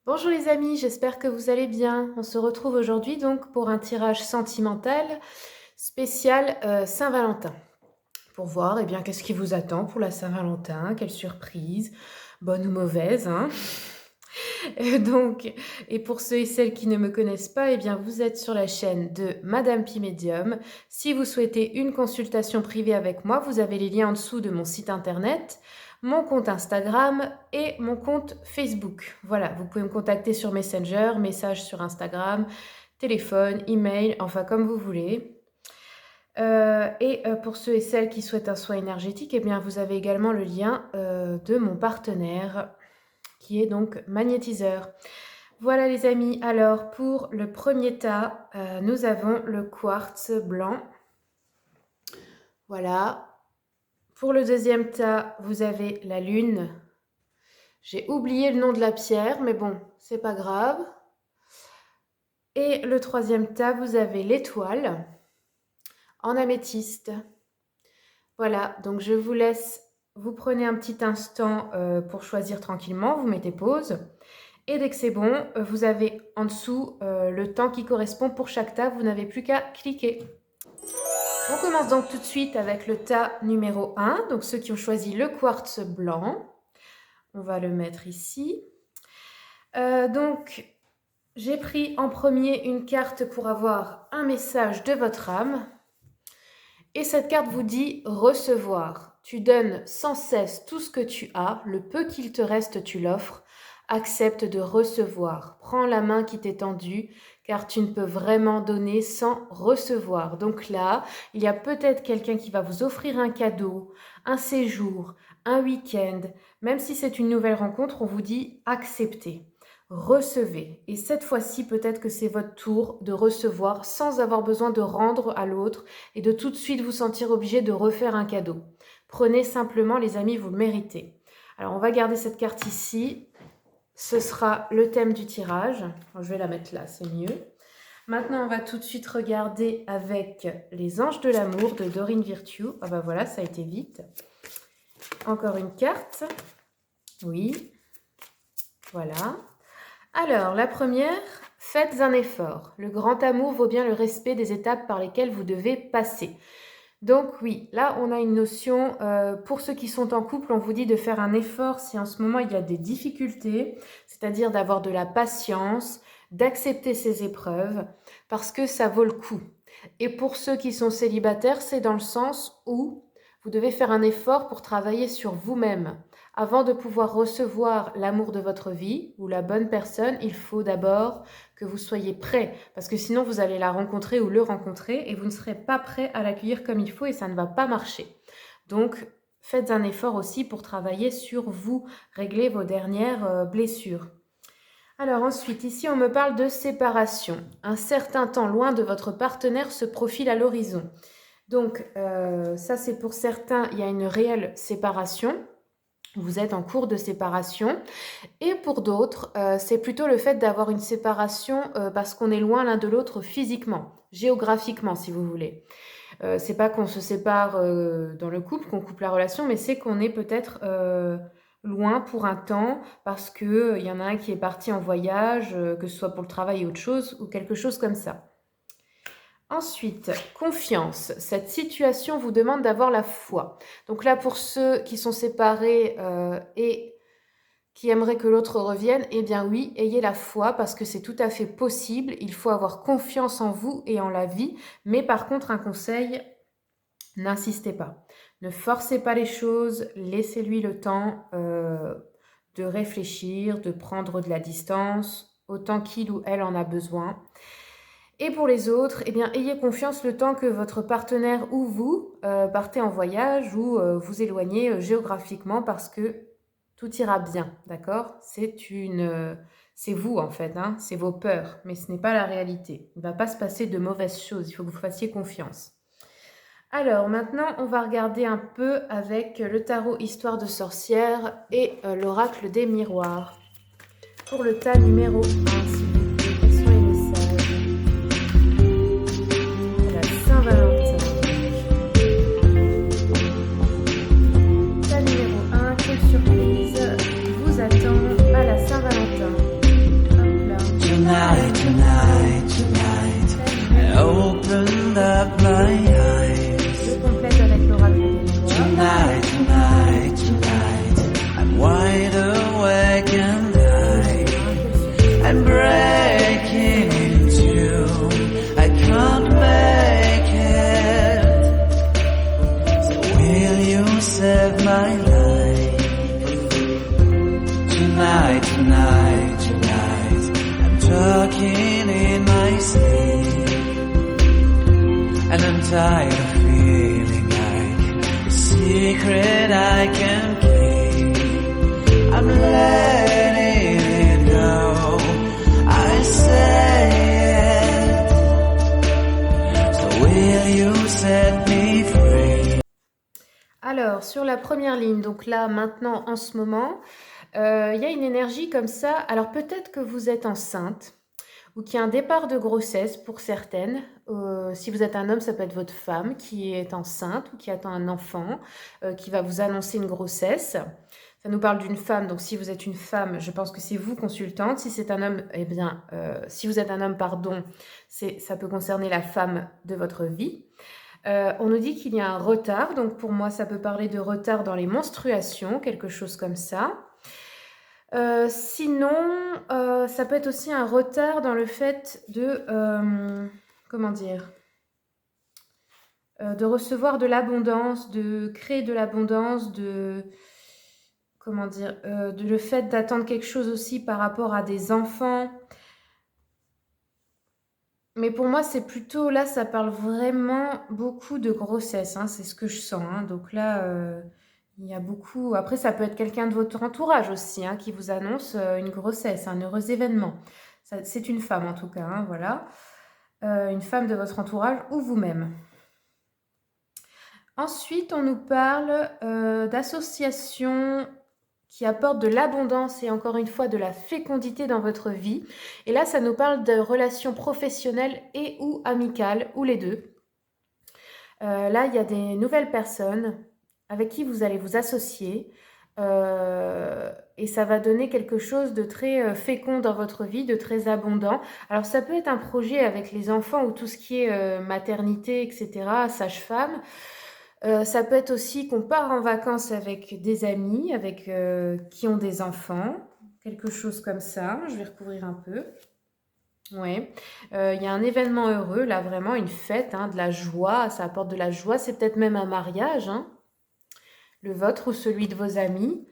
Bonjour les amis, j'espère que vous allez bien. On se retrouve aujourd'hui donc pour un tirage sentimental spécial Saint-Valentin. Pour voir qu'est-ce qui vous attend pour la Saint-Valentin, quelle surprise, bonne ou mauvaise. Hein. Et pour ceux et celles qui ne me connaissent pas, vous êtes sur la chaîne de Madame Pi Médium. Si vous souhaitez une consultation privée avec moi, vous avez les liens en dessous de mon site internet, mon compte Instagram et mon compte Facebook. Voilà, vous pouvez me contacter sur Messenger, message sur Instagram, téléphone, email, enfin comme vous voulez. Pour ceux et celles qui souhaitent un soin énergétique, vous avez également le lien de mon partenaire qui est donc magnétiseur. Voilà les amis, alors pour le premier tas, nous avons le quartz blanc. Voilà. Pour le deuxième tas, vous avez la lune. J'ai oublié le nom de la pierre, mais bon, c'est pas grave. Et le troisième tas, vous avez l'étoile en améthyste. Voilà, donc je vous laisse, vous prenez un petit instant pour choisir tranquillement, vous mettez pause. Et dès que c'est bon, vous avez en dessous le temps qui correspond pour chaque tas, vous n'avez plus qu'à cliquer. On commence donc tout de suite avec le tas numéro 1, donc ceux qui ont choisi le quartz blanc. On va le mettre ici. Donc, j'ai pris en premier une carte pour avoir un message de votre âme. Et cette carte vous dit « Recevoir ». Tu donnes sans cesse tout ce que tu as, le peu qu'il te reste, tu l'offres. Accepte de recevoir. Prends la main qui t'est tendue, car tu ne peux vraiment donner sans recevoir. Donc là, il y a peut-être quelqu'un qui va vous offrir un cadeau, un séjour, un week-end. Même si c'est une nouvelle rencontre, on vous dit acceptez, recevez. Et cette fois-ci, peut-être que c'est votre tour de recevoir sans avoir besoin de rendre à l'autre et de tout de suite vous sentir obligé de refaire un cadeau. Prenez simplement, les amis, vous le méritez. Alors, on va garder cette carte ici. Ce sera le thème du tirage. Je vais la mettre là, c'est mieux. Maintenant, on va tout de suite regarder avec les anges de l'amour de Dorine Virtue. Ah bah voilà, ça a été vite. Encore une carte. Oui. Voilà. Alors, la première, faites un effort. Le grand amour vaut bien le respect des étapes par lesquelles vous devez passer. Donc oui, là on a une notion, pour ceux qui sont en couple, on vous dit de faire un effort si en ce moment il y a des difficultés, c'est-à-dire d'avoir de la patience, d'accepter ces épreuves, parce que ça vaut le coup. Et pour ceux qui sont célibataires, c'est dans le sens où vous devez faire un effort pour travailler sur vous-même. Avant de pouvoir recevoir l'amour de votre vie ou la bonne personne, il faut d'abord que vous soyez prêt, parce que sinon vous allez la rencontrer ou le rencontrer et vous ne serez pas prêt à l'accueillir comme il faut et ça ne va pas marcher. Donc, faites un effort aussi pour travailler sur vous, régler vos dernières blessures. Alors ensuite, ici on me parle de séparation. Un certain temps loin de votre partenaire se profile à l'horizon. Donc, ça c'est pour certains, il y a une réelle séparation. Vous êtes en cours de séparation. Et pour d'autres, c'est plutôt le fait d'avoir une séparation parce qu'on est loin l'un de l'autre physiquement, géographiquement si vous voulez. C'est pas qu'on se sépare dans le couple, qu'on coupe la relation, mais c'est qu'on est peut-être loin pour un temps parce qu'il y en a un qui est parti en voyage, que ce soit pour le travail ou autre chose, ou quelque chose comme ça. Ensuite, confiance. Cette situation vous demande d'avoir la foi. Donc là, pour ceux qui sont séparés et qui aimeraient que l'autre revienne, eh bien oui, ayez la foi parce que c'est tout à fait possible. Il faut avoir confiance en vous et en la vie. Mais par contre, un conseil, n'insistez pas. Ne forcez pas les choses, laissez-lui le temps de réfléchir, de prendre de la distance, autant qu'il ou elle en a besoin. Et pour les autres, eh bien, ayez confiance le temps que votre partenaire ou vous partez en voyage ou vous éloignez géographiquement parce que tout ira bien, d'accord? C'est vous en fait, hein, c'est vos peurs, mais ce n'est pas la réalité. Il ne va pas se passer de mauvaises choses, il faut que vous fassiez confiance. Alors maintenant, on va regarder un peu avec le tarot Histoire de sorcière et l'oracle des miroirs. Pour le tas numéro 1, s'il vous plaît, quels sont les messages? La Saint-Valentin. Tas numéro 1, quelle surprise vous attend à la Saint-Valentin? opened up my eyes. Je complète avec l'oracle des mémoires. Tonight, tonight, tonight, I'm wide awake and I'm breaking into. I can't make it. So will you save my life? Tonight, tonight, tonight, I'm talking in my sleep, and I'm tired of feeling like a secret I can keep. I'm letting it go, I say it. So will you set me free? Alors, sur la première ligne, donc là, maintenant, en ce moment, il y a une énergie comme ça. Alors, peut-être que vous êtes enceinte ou qu'il y a un départ de grossesse pour certaines. Si vous êtes un homme, ça peut être votre femme qui est enceinte ou qui attend un enfant, qui va vous annoncer une grossesse. Ça nous parle d'une femme, donc si vous êtes une femme, je pense que c'est vous consultante. Si c'est un homme, eh bien, si vous êtes un homme, pardon, ça peut concerner la femme de votre vie. On nous dit qu'il y a un retard, donc pour moi, ça peut parler de retard dans les menstruations, quelque chose comme ça. Sinon, ça peut être aussi un retard dans le fait de, comment dire, de recevoir de l'abondance, de créer de l'abondance, comment dire, de le fait d'attendre quelque chose aussi par rapport à des enfants. Mais pour moi, c'est plutôt, là, ça parle vraiment beaucoup de grossesse, hein, c'est ce que je sens, hein. Donc là, il y a beaucoup... Après, ça peut être quelqu'un de votre entourage aussi, hein, qui vous annonce une grossesse, un heureux événement. C'est une femme en tout cas, hein, voilà. Une femme de votre entourage ou vous-même. Ensuite, on nous parle d'associations qui apportent de l'abondance et encore une fois de la fécondité dans votre vie. Et là, ça nous parle de relations professionnelles et ou amicales, ou les deux. Là, il y a des nouvelles personnes avec qui vous allez vous associer et ça va donner quelque chose de très fécond dans votre vie, de très abondant. Alors, ça peut être un projet avec les enfants ou tout ce qui est maternité, etc., sage-femme. Ça peut être aussi qu'on part en vacances avec des amis, avec qui ont des enfants, quelque chose comme ça. Je vais recouvrir un peu. Ouais. Il y a un événement heureux, là, vraiment, une fête, hein, de la joie. Ça apporte de la joie. C'est peut-être même un mariage, hein, le vôtre ou celui de vos amis.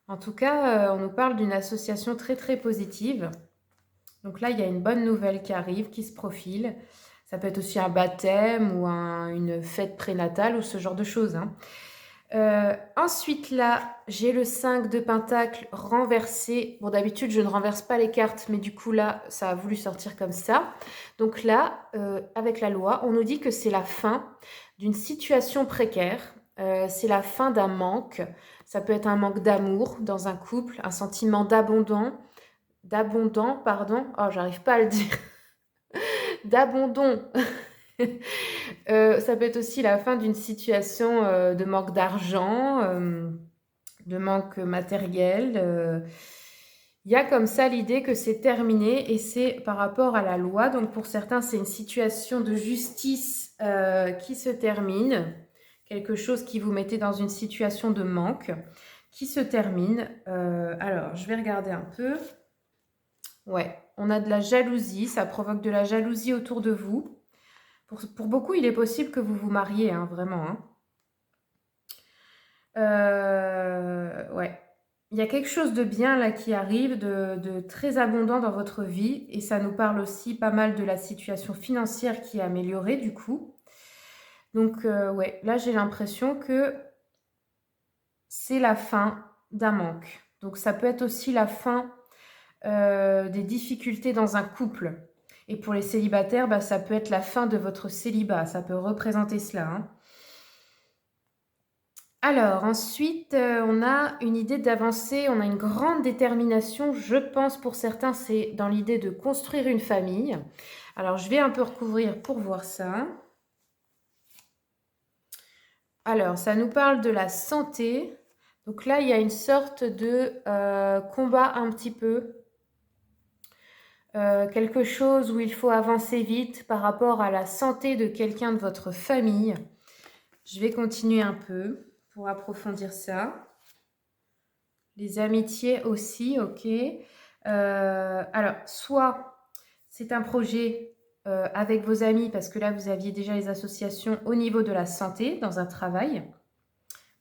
En tout cas, on nous parle d'une association très, très positive. Donc là, il y a une bonne nouvelle qui arrive, qui se profile. Ça peut être aussi un baptême ou une fête prénatale ou ce genre de choses, hein. Ensuite, là, j'ai le 5 de Pentacle renversé. Bon, d'habitude, je ne renverse pas les cartes, mais du coup, là, ça a voulu sortir comme ça. Donc là, avec la loi, on nous dit que c'est la fin d'une situation précaire. C'est la fin d'un manque. Ça peut être un manque d'amour dans un couple, un sentiment d'abondant, pardon. Oh, j'arrive pas à le dire. D'abandon. Ça peut être aussi la fin d'une situation de manque d'argent, de manque matériel. Il y a comme ça l'idée que c'est terminé et c'est par rapport à la loi. Donc pour certains, c'est une situation de justice qui se termine, quelque chose qui vous mettait dans une situation de manque qui se termine. Alors, je vais regarder un peu. Ouais, on a de la jalousie, ça provoque de la jalousie autour de vous. Pour beaucoup, il est possible que vous vous mariez, hein, vraiment, hein. Ouais. Il y a quelque chose de bien là qui arrive, de très abondant dans votre vie. Et ça nous parle aussi pas mal de la situation financière qui est améliorée du coup. Donc, ouais, là j'ai l'impression que c'est la fin d'un manque. Donc ça peut être aussi la fin des difficultés dans un couple. Et pour les célibataires, bah, ça peut être la fin de votre célibat. Ça peut représenter cela, hein. Alors, ensuite, on a une idée d'avancer, on a une grande détermination. Je pense pour certains, c'est dans l'idée de construire une famille. Alors, je vais un peu recouvrir pour voir ça. Alors, ça nous parle de la santé. Donc là, il y a une sorte de combat un petit peu. quelque chose où il faut avancer vite par rapport à la santé de quelqu'un de votre famille. Je vais continuer un peu pour approfondir ça. Les amitiés aussi, ok. Alors, soit c'est un projet avec vos amis, parce que là, vous aviez déjà les associations au niveau de la santé, dans un travail.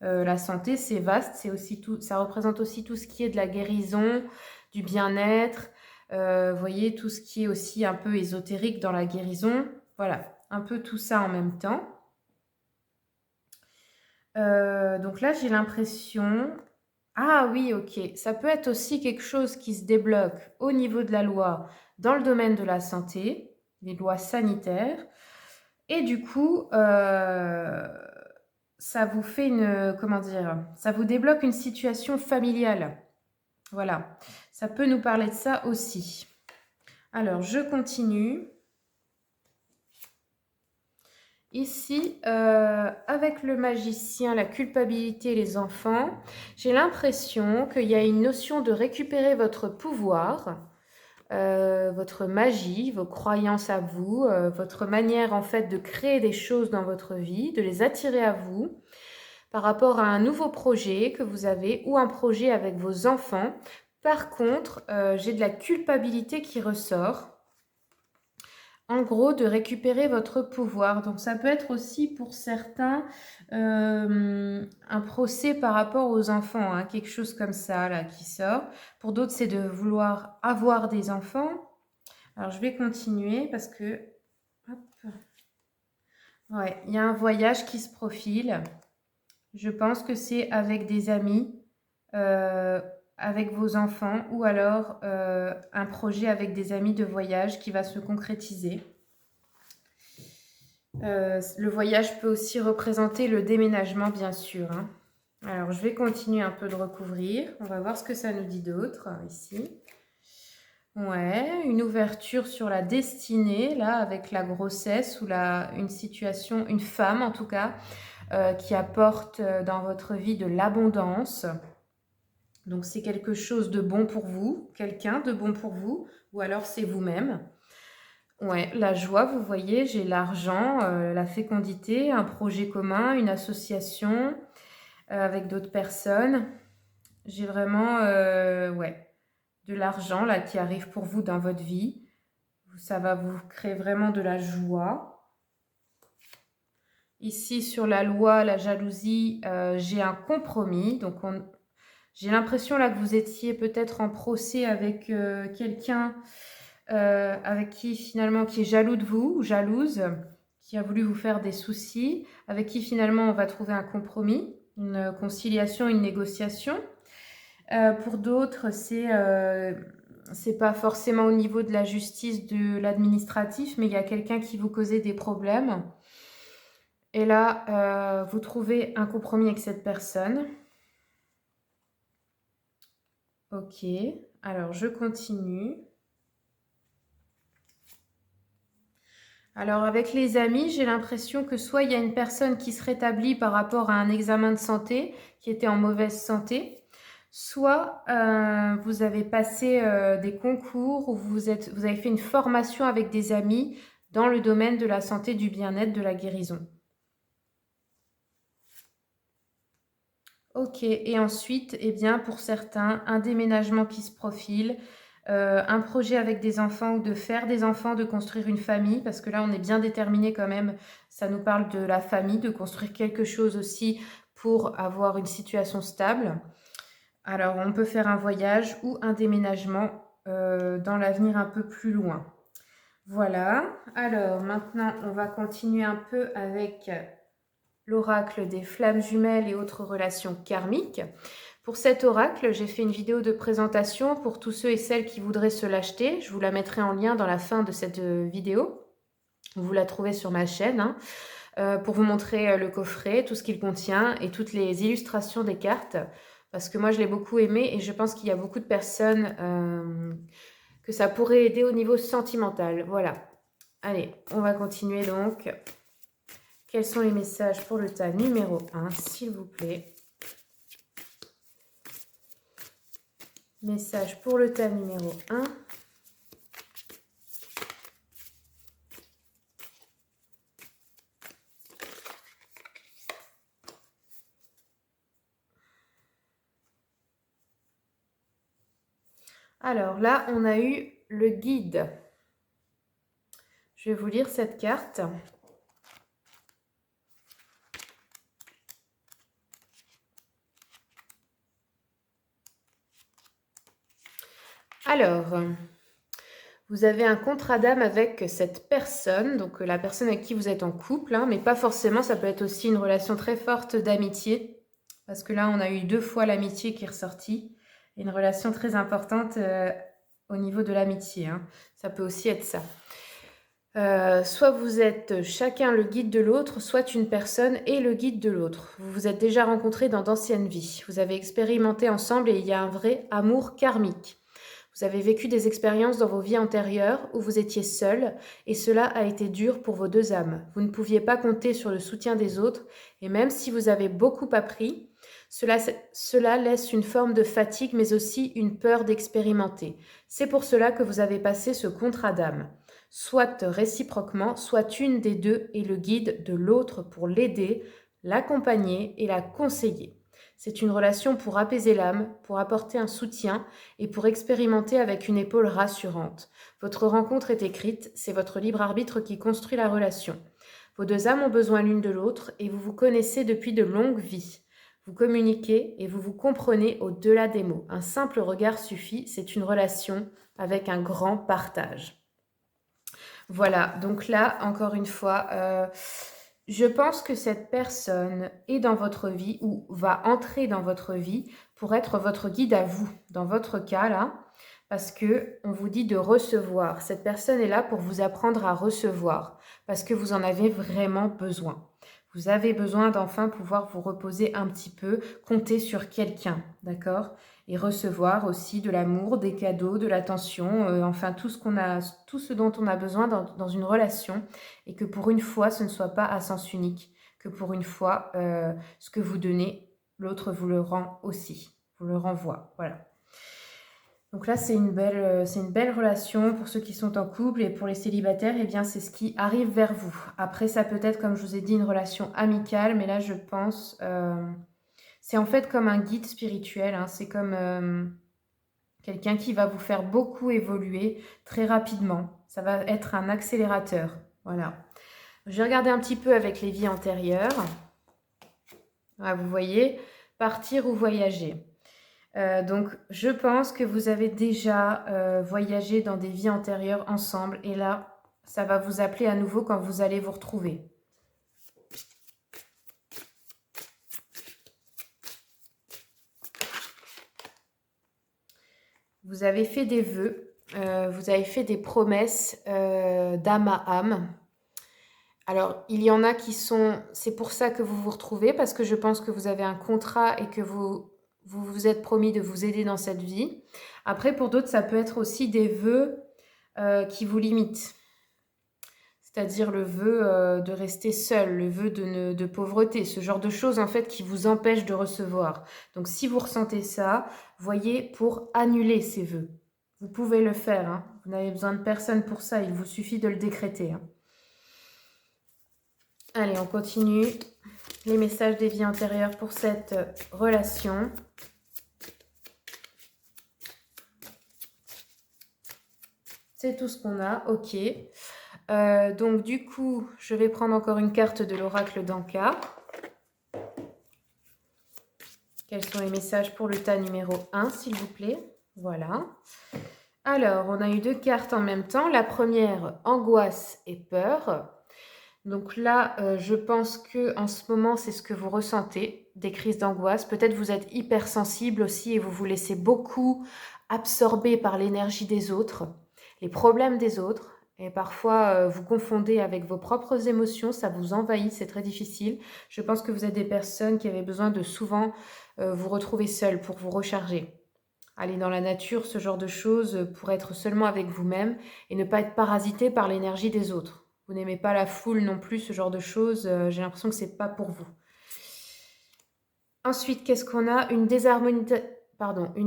La santé, c'est vaste, c'est aussi tout, ça représente aussi tout ce qui est de la guérison, du bien-être, vous voyez, tout ce qui est aussi un peu ésotérique dans la guérison. Voilà, un peu tout ça en même temps. Donc là, j'ai l'impression... Ah oui, ok. Ça peut être aussi quelque chose qui se débloque au niveau de la loi dans le domaine de la santé, les lois sanitaires. Et du coup, ça vous fait une... Comment dire? Ça vous débloque une situation familiale. Voilà. Ça peut nous parler de ça aussi. Alors, je continue. Ici, avec le magicien, la culpabilité et les enfants, j'ai l'impression qu'il y a une notion de récupérer votre pouvoir, votre magie, vos croyances à vous, votre manière en fait de créer des choses dans votre vie, de les attirer à vous par rapport à un nouveau projet que vous avez ou un projet avec vos enfants. Par contre, j'ai de la culpabilité qui ressort. En gros, de récupérer votre pouvoir. Donc, ça peut être aussi pour certains un procès par rapport aux enfants, hein, quelque chose comme ça là qui sort. Pour d'autres, c'est de vouloir avoir des enfants. Alors, je vais continuer parce que... Hop. Ouais, il y a un voyage qui se profile. Je pense que c'est avec des amis, avec vos enfants ou alors un projet avec des amis de voyage qui va se concrétiser. Le voyage peut aussi représenter le déménagement, bien sûr, hein. Alors, je vais continuer un peu de recouvrir. On va voir ce que ça nous dit d'autre, ici. Ouais, une ouverture sur la destinée, là, avec la grossesse ou une situation, une femme en tout cas, qui apporte dans votre vie de l'abondance. Donc, c'est quelque chose de bon pour vous, quelqu'un de bon pour vous, ou alors c'est vous-même. Ouais, la joie, vous voyez, j'ai l'argent, la fécondité, un projet commun, une association avec d'autres personnes. J'ai vraiment, ouais, de l'argent là qui arrive pour vous dans votre vie. Ça va vous créer vraiment de la joie. Ici, sur la loi, la jalousie, j'ai un compromis. Donc, j'ai l'impression là que vous étiez peut-être en procès avec quelqu'un avec qui finalement qui est jaloux de vous ou jalouse, qui a voulu vous faire des soucis, avec qui finalement on va trouver un compromis, une conciliation, une négociation. Pour d'autres, c'est pas forcément au niveau de la justice, de l'administratif, mais il y a quelqu'un qui vous causait des problèmes. Et là, vous trouvez un compromis avec cette personne. Ok, alors je continue. Alors avec les amis, j'ai l'impression que soit il y a une personne qui se rétablit par rapport à un examen de santé qui était en mauvaise santé, soit vous avez passé des concours ou vous avez fait une formation avec des amis dans le domaine de la santé, du bien-être, de la guérison. Ok, et ensuite, eh bien, pour certains, un déménagement qui se profile, un projet avec des enfants ou de faire des enfants, de construire une famille, parce que là, on est bien déterminé quand même, ça nous parle de la famille, de construire quelque chose aussi pour avoir une situation stable. Alors, on peut faire un voyage ou un déménagement dans l'avenir un peu plus loin. Voilà, alors maintenant, on va continuer un peu avec l'oracle des flammes jumelles et autres relations karmiques. Pour cet oracle, j'ai fait une vidéo de présentation pour tous ceux et celles qui voudraient se l'acheter. Je vous la mettrai en lien dans la fin de cette vidéo. Vous la trouvez sur ma chaîne, hein, pour vous montrer le coffret, tout ce qu'il contient et toutes les illustrations des cartes. Parce que moi, je l'ai beaucoup aimé et je pense qu'il y a beaucoup de personnes que ça pourrait aider au niveau sentimental. Voilà. Allez, on va continuer donc. Quels sont les messages pour le tas numéro 1, s'il vous plaît? Message pour le tas numéro 1. Alors là, on a eu le guide. Je vais vous lire cette carte. Alors, vous avez un contrat d'âme avec cette personne, donc la personne avec qui vous êtes en couple, hein, mais pas forcément, ça peut être aussi une relation très forte d'amitié, parce que là, on a eu 2 fois l'amitié qui est ressortie, et une relation très importante au niveau de l'amitié, hein. Ça peut aussi être ça. Soit vous êtes chacun le guide de l'autre, soit une personne est le guide de l'autre. Vous vous êtes déjà rencontrés dans d'anciennes vies. Vous avez expérimenté ensemble et il y a un vrai amour karmique. Vous avez vécu des expériences dans vos vies antérieures où vous étiez seul et cela a été dur pour vos 2 âmes. Vous ne pouviez pas compter sur le soutien des autres et même si vous avez beaucoup appris, cela laisse une forme de fatigue mais aussi une peur d'expérimenter. C'est pour cela que vous avez passé ce contrat d'âme. Soit réciproquement, soit une des deux est le guide de l'autre pour l'aider, l'accompagner et la conseiller. C'est une relation pour apaiser l'âme, pour apporter un soutien et pour expérimenter avec une épaule rassurante. Votre rencontre est écrite, c'est votre libre arbitre qui construit la relation. Vos 2 âmes ont besoin l'une de l'autre et vous vous connaissez depuis de longues vies. Vous communiquez et vous vous comprenez au-delà des mots. Un simple regard suffit, c'est une relation avec un grand partage. Voilà, donc là, encore une fois, je pense que cette personne est dans votre vie ou va entrer dans votre vie pour être votre guide à vous, dans votre cas là, parce que on vous dit de recevoir. Cette personne est là pour vous apprendre à recevoir, parce que vous en avez vraiment besoin. Vous avez besoin d'enfin pouvoir vous reposer un petit peu, compter sur quelqu'un, d'accord? Et recevoir aussi de l'amour, des cadeaux, de l'attention, enfin tout ce dont on a besoin dans une relation, et que pour une fois, ce ne soit pas à sens unique, que pour une fois, ce que vous donnez, l'autre vous le rend aussi, vous le renvoie, voilà. Donc là, c'est une belle relation pour ceux qui sont en couple et pour les célibataires, eh bien, c'est ce qui arrive vers vous. Après, ça peut être, comme je vous ai dit, une relation amicale, mais là, je pense, c'est en fait comme un guide spirituel, hein, c'est comme quelqu'un qui va vous faire beaucoup évoluer très rapidement. Ça va être un accélérateur, voilà. Je vais regarder un petit peu avec les vies antérieures. Ah, vous voyez, partir ou voyager. Donc, je pense que vous avez déjà voyagé dans des vies antérieures ensemble. Et là, ça va vous appeler à nouveau quand vous allez vous retrouver. Vous avez fait des vœux, vous avez fait des promesses d'âme à âme. Alors, il y en a qui sont... C'est pour ça que vous vous retrouvez, parce que je pense que vous avez un contrat et que vous vous êtes promis de vous aider dans cette vie. Après, pour d'autres, ça peut être aussi des vœux qui vous limitent. C'est-à-dire le vœu de rester seul, le vœu de pauvreté, ce genre de choses en fait qui vous empêchent de recevoir. Donc si vous ressentez ça, voyez pour annuler ces vœux. Vous pouvez le faire, hein. Vous n'avez besoin de personne pour ça, il vous suffit de le décréter, hein. Allez, on continue. Les messages des vies antérieures pour cette relation. C'est tout ce qu'on a, ok. Donc du coup, je vais prendre encore une carte de l'oracle d'Anka. Quels sont les messages pour le tas numéro 1, s'il vous plaît? Voilà. Alors, on a eu 2 cartes en même temps. La première, angoisse et peur. Donc là, je pense que en ce moment, c'est ce que vous ressentez, des crises d'angoisse. Peut-être vous êtes hypersensible aussi et vous vous laissez beaucoup absorber par l'énergie des autres, les problèmes des autres. Et parfois, vous confondez avec vos propres émotions, ça vous envahit, c'est très difficile. Je pense que vous êtes des personnes qui avaient besoin de souvent vous retrouver seul pour vous recharger. Aller dans la nature, ce genre de choses, pour être seulement avec vous-même et ne pas être parasité par l'énergie des autres. Vous n'aimez pas la foule non plus, ce genre de choses, j'ai l'impression que c'est pas pour vous. Ensuite, qu'est-ce qu'on a? Une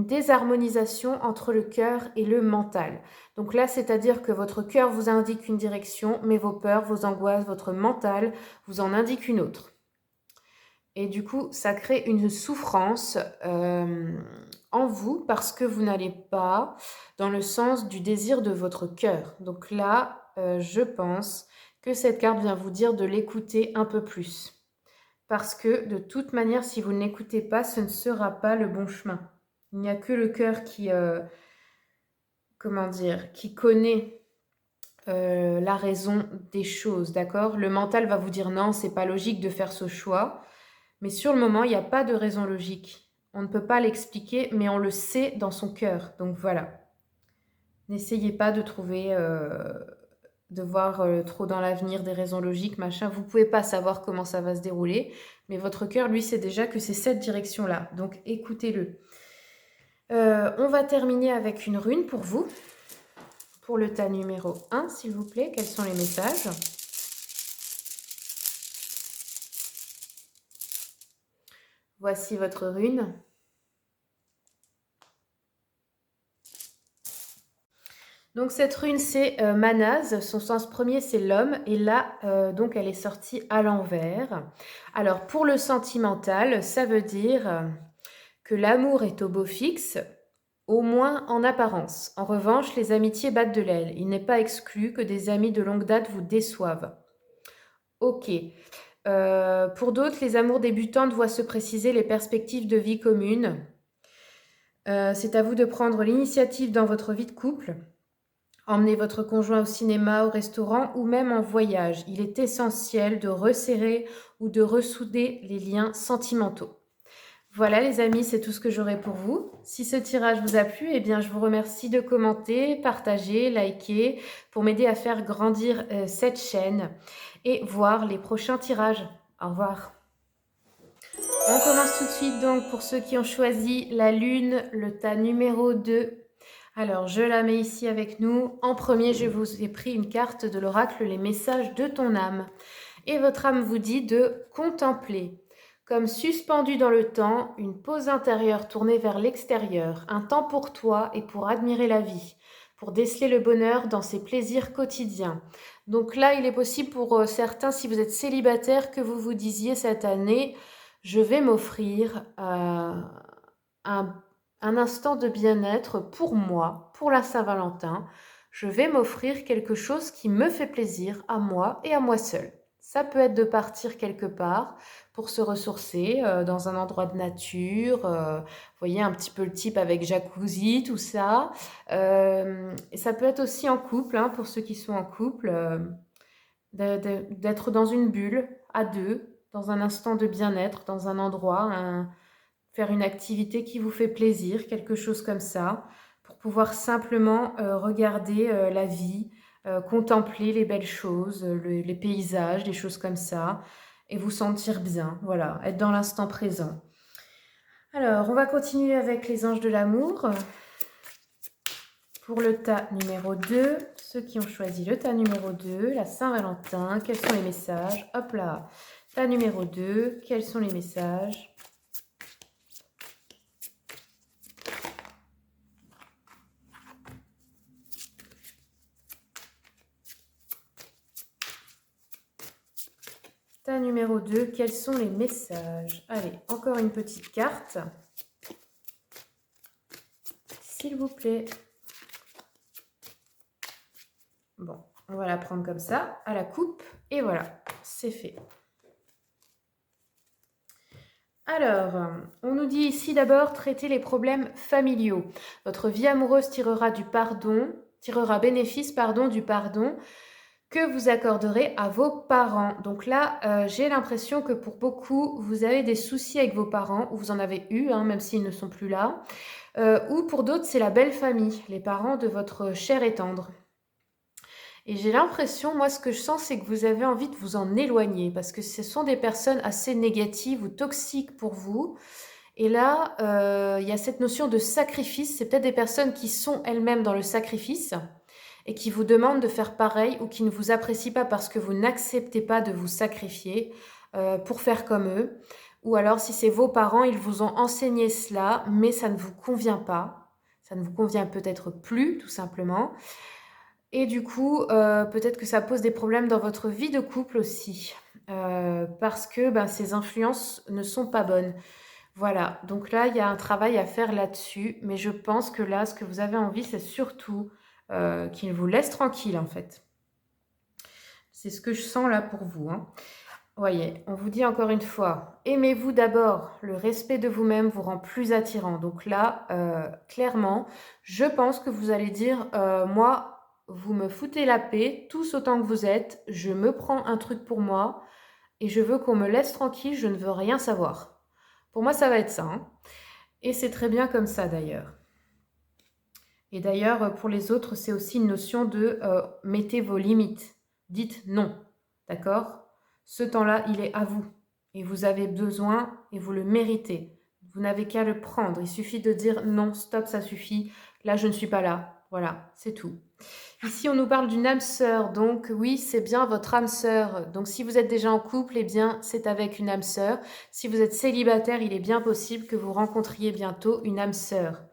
désharmonisation entre le cœur et le mental. Donc là, c'est-à-dire que votre cœur vous indique une direction, mais vos peurs, vos angoisses, votre mental vous en indique une autre. Et du coup, ça crée une souffrance en vous parce que vous n'allez pas dans le sens du désir de votre cœur. Donc là, je pense que cette carte vient vous dire de l'écouter un peu plus. Parce que de toute manière, si vous ne l'écoutez pas, ce ne sera pas le bon chemin. Il n'y a que le cœur qui, comment dire, qui connaît la raison des choses, d'accord? Le mental va vous dire non, c'est pas logique de faire ce choix. Mais sur le moment, il n'y a pas de raison logique. On ne peut pas l'expliquer, mais on le sait dans son cœur. Donc voilà. N'essayez pas de trouver, de voir trop dans l'avenir des raisons logiques, machin. Vous ne pouvez pas savoir comment ça va se dérouler, mais votre cœur, lui, sait déjà que c'est cette direction-là. Donc écoutez-le. On va terminer avec une rune pour vous. Pour le tas numéro 1, s'il vous plaît. Quels sont les messages ? Voici votre rune. Donc cette rune, c'est Manaz. Son sens premier, c'est l'homme. Et là, donc, elle est sortie à l'envers. Alors, pour le sentimental, ça veut dire que l'amour est au beau fixe, au moins en apparence. En revanche, les amitiés battent de l'aile. Il n'est pas exclu que des amis de longue date vous déçoivent. Ok. Pour d'autres, les amours débutantes voient se préciser les perspectives de vie commune. C'est à vous de prendre l'initiative dans votre vie de couple. Emmenez votre conjoint au cinéma, au restaurant ou même en voyage. Il est essentiel de resserrer ou de ressouder les liens sentimentaux. Voilà les amis, c'est tout ce que j'aurai pour vous. Si ce tirage vous a plu, eh bien je vous remercie de commenter, partager, liker pour m'aider à faire grandir cette chaîne et voir les prochains tirages. Au revoir. On commence tout de suite donc pour ceux qui ont choisi la lune, le tas numéro 2. Alors, je la mets ici avec nous. En premier, je vous ai pris une carte de l'oracle, les messages de ton âme. Et votre âme vous dit de contempler. Comme suspendu dans le temps, une pause intérieure tournée vers l'extérieur, un temps pour toi et pour admirer la vie, pour déceler le bonheur dans ses plaisirs quotidiens. Donc là, il est possible pour certains, si vous êtes célibataire, que vous vous disiez cette année, je vais m'offrir un instant de bien-être pour moi, pour la Saint-Valentin. Je vais m'offrir quelque chose qui me fait plaisir à moi et à moi seule. Ça peut être de partir quelque part pour se ressourcer dans un endroit de nature. Vous voyez un petit peu le type avec jacuzzi, tout ça. Et ça peut être aussi en couple, hein, pour ceux qui sont en couple, d'être dans une bulle à deux, dans un instant de bien-être, dans un endroit, faire une activité qui vous fait plaisir, quelque chose comme ça, pour pouvoir simplement regarder la vie, contempler les belles choses, les paysages, des choses comme ça, et vous sentir bien, voilà, être dans l'instant présent. Alors, on va continuer avec les anges de l'amour. Pour le tas numéro 2, ceux qui ont choisi le tas numéro 2, la Saint-Valentin, quels sont les messages? Hop là, tas numéro 2, quels sont les messages? Tas numéro 2, quels sont les messages? Allez, encore une petite carte. S'il vous plaît. Bon, on va la prendre comme ça, à la coupe. Et voilà, c'est fait. Alors, on nous dit ici d'abord traiter les problèmes familiaux. Votre vie amoureuse tirera bénéfice du pardon que vous accorderez à vos parents. Donc là, j'ai l'impression que pour beaucoup, vous avez des soucis avec vos parents, ou vous en avez eu, hein, même s'ils ne sont plus là. Ou pour d'autres, c'est la belle famille, les parents de votre cher et tendre. Et j'ai l'impression, moi, ce que je sens, c'est que vous avez envie de vous en éloigner, parce que ce sont des personnes assez négatives ou toxiques pour vous. Et là, il y a cette notion de sacrifice. C'est peut-être des personnes qui sont elles-mêmes dans le sacrifice et qui vous demandent de faire pareil ou qui ne vous apprécient pas parce que vous n'acceptez pas de vous sacrifier pour faire comme eux. Ou alors, si c'est vos parents, ils vous ont enseigné cela, mais ça ne vous convient pas. Ça ne vous convient peut-être plus, tout simplement. Et du coup, peut-être que ça pose des problèmes dans votre vie de couple aussi. Parce que ces influences ne sont pas bonnes. Voilà, donc là, il y a un travail à faire là-dessus, mais je pense que là, ce que vous avez envie, c'est surtout qu'il vous laisse tranquille, en fait. C'est ce que je sens là pour vous, hein. Voyez, on vous dit encore une fois, aimez-vous d'abord, le respect de vous-même vous rend plus attirant. Donc là, clairement, je pense que vous allez dire, moi, vous me foutez la paix, tous autant que vous êtes, je me prends un truc pour moi et je veux qu'on me laisse tranquille, je ne veux rien savoir. Pour moi, ça va être ça, hein. Et c'est très bien comme ça d'ailleurs. Et d'ailleurs, pour les autres, c'est aussi une notion de mettez vos limites. Dites non, d'accord? Ce temps-là, il est à vous. Et vous avez besoin et vous le méritez. Vous n'avez qu'à le prendre. Il suffit de dire non, stop, ça suffit. Là, je ne suis pas là. Voilà, c'est tout. Ici, on nous parle d'une âme sœur. Donc, oui, c'est bien votre âme sœur. Donc, si vous êtes déjà en couple, eh bien, c'est avec une âme sœur. Si vous êtes célibataire, il est bien possible que vous rencontriez bientôt une âme sœur.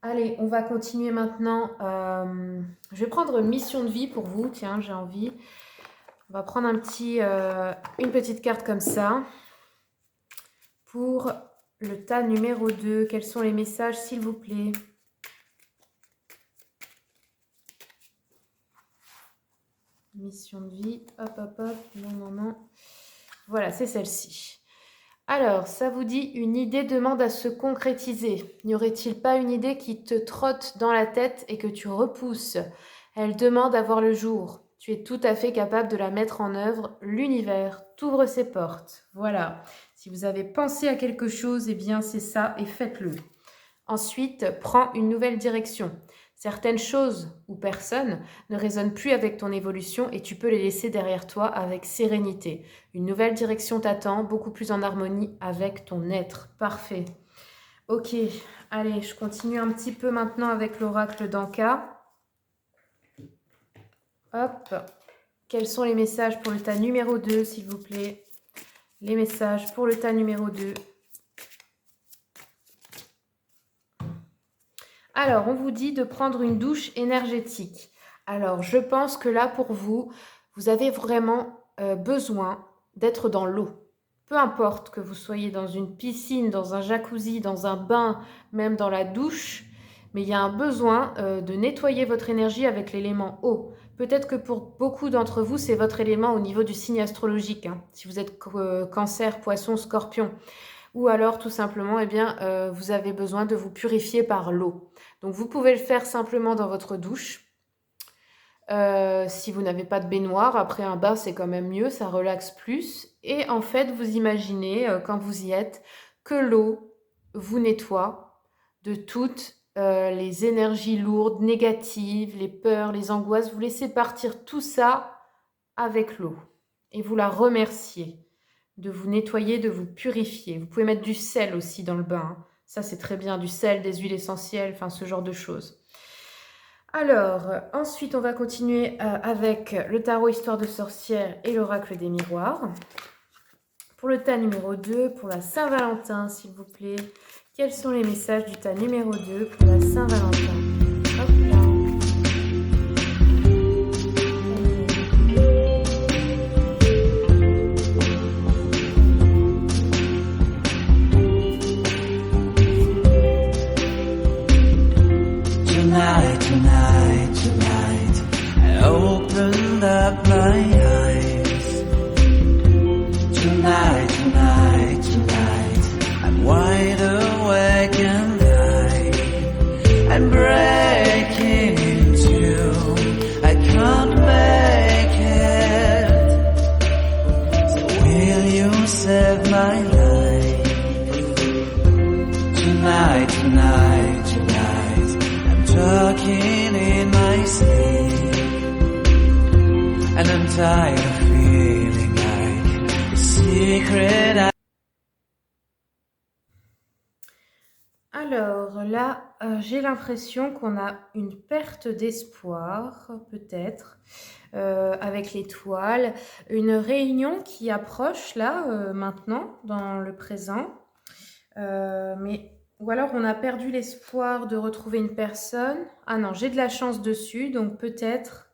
Allez, on va continuer maintenant. Je vais prendre mission de vie pour vous. Tiens, j'ai envie. On va prendre une petite carte comme ça. Pour le tas numéro 2, quels sont les messages, s'il vous plaît? Mission de vie. Hop, hop, hop. Non, non, non. Voilà, c'est celle-ci. Alors, ça vous dit une idée demande à se concrétiser. N'y aurait-il pas une idée qui te trotte dans la tête et que tu repousses? Elle demande à voir le jour. Tu es tout à fait capable de la mettre en œuvre. L'univers t'ouvre ses portes. Voilà. Si vous avez pensé à quelque chose, eh bien c'est ça et faites-le. Ensuite, prends une nouvelle direction. Certaines choses ou personnes ne résonnent plus avec ton évolution et tu peux les laisser derrière toi avec sérénité. Une nouvelle direction t'attend, beaucoup plus en harmonie avec ton être. Parfait. Ok, allez, je continue un petit peu maintenant avec l'oracle d'Anka. Hop, quels sont les messages pour le tas numéro 2, s'il vous plaît? Les messages pour le tas numéro 2. Alors, on vous dit de prendre une douche énergétique. Alors, je pense que là, pour vous, vous avez vraiment besoin d'être dans l'eau. Peu importe que vous soyez dans une piscine, dans un jacuzzi, dans un bain, même dans la douche, mais il y a un besoin de nettoyer votre énergie avec l'élément eau. Peut-être que pour beaucoup d'entre vous, c'est votre élément au niveau du signe astrologique, hein, si vous êtes cancer, poisson, scorpion. Ou alors, tout simplement, eh bien, vous avez besoin de vous purifier par l'eau. Donc, vous pouvez le faire simplement dans votre douche. Si vous n'avez pas de baignoire, après un bain, c'est quand même mieux, ça relaxe plus. Et en fait, vous imaginez, quand vous y êtes, que l'eau vous nettoie de toutes les énergies lourdes, négatives, les peurs, les angoisses. Vous laissez partir tout ça avec l'eau. Et vous la remerciez de vous nettoyer, de vous purifier. Vous pouvez mettre du sel aussi dans le bain, hein. Ça, c'est très bien, du sel, des huiles essentielles, enfin ce genre de choses. Alors, ensuite, on va continuer avec le tarot Histoire de sorcière et l'oracle des miroirs. Pour le tas numéro 2, pour la Saint-Valentin, s'il vous plaît, quels sont les messages du tas numéro 2 pour la Saint-Valentin? Hop là. Tonight, I opened up my eyes. Tonight, I'm wide awake and I'm breaking into. I can't make it. So will you save my life? Tonight, I'm talking in my sleep, and I'm tired of feeling like a secret. Alors là, j'ai l'impression qu'on a une perte d'espoir, peut-être, avec l'étoile. Une réunion qui approche là, maintenant, dans le présent. Ou alors on a perdu l'espoir de retrouver une personne. Ah non, j'ai de la chance dessus, donc peut-être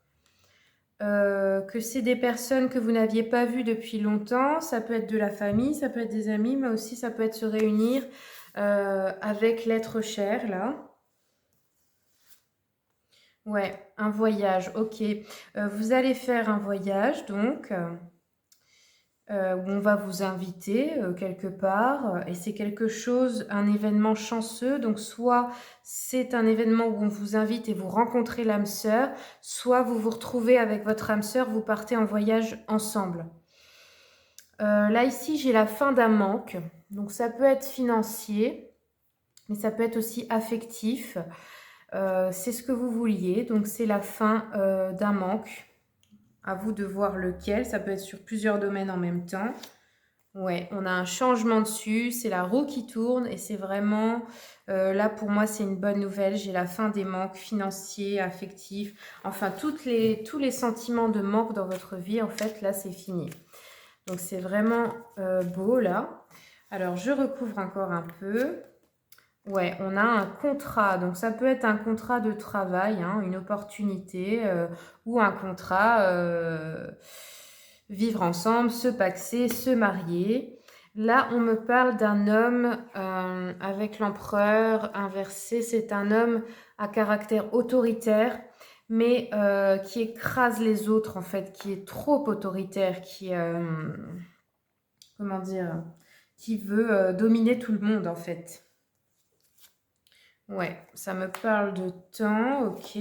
que c'est des personnes que vous n'aviez pas vues depuis longtemps. Ça peut être de la famille, ça peut être des amis, mais aussi ça peut être se réunir avec l'être cher, là. Ouais, un voyage, ok. Vous allez faire un voyage, donc, où on va vous inviter quelque part, et c'est quelque chose, un événement chanceux, donc soit c'est un événement où on vous invite et vous rencontrez l'âme sœur, soit vous vous retrouvez avec votre âme sœur, vous partez en voyage ensemble. Là, ici, j'ai la fin d'un manque, donc ça peut être financier, mais ça peut être aussi affectif. C'est ce que vous vouliez, donc c'est la fin d'un manque. À vous de voir lequel, ça peut être sur plusieurs domaines en même temps. Ouais, on a un changement dessus, c'est la roue qui tourne et c'est vraiment, là pour moi c'est une bonne nouvelle, j'ai la fin des manques financiers, affectifs, enfin tous les sentiments de manque dans votre vie, en fait là c'est fini. Donc c'est vraiment beau là. Alors je recouvre encore un peu. Ouais, on a un contrat, donc ça peut être un contrat de travail, hein, une opportunité, ou un contrat vivre ensemble, se paxer, se marier. Là, on me parle d'un homme avec l'empereur inversé. C'est un homme à caractère autoritaire, mais qui écrase les autres, en fait, qui est trop autoritaire, comment dire, qui veut dominer tout le monde, en fait. Ouais, ça me parle de temps, ok.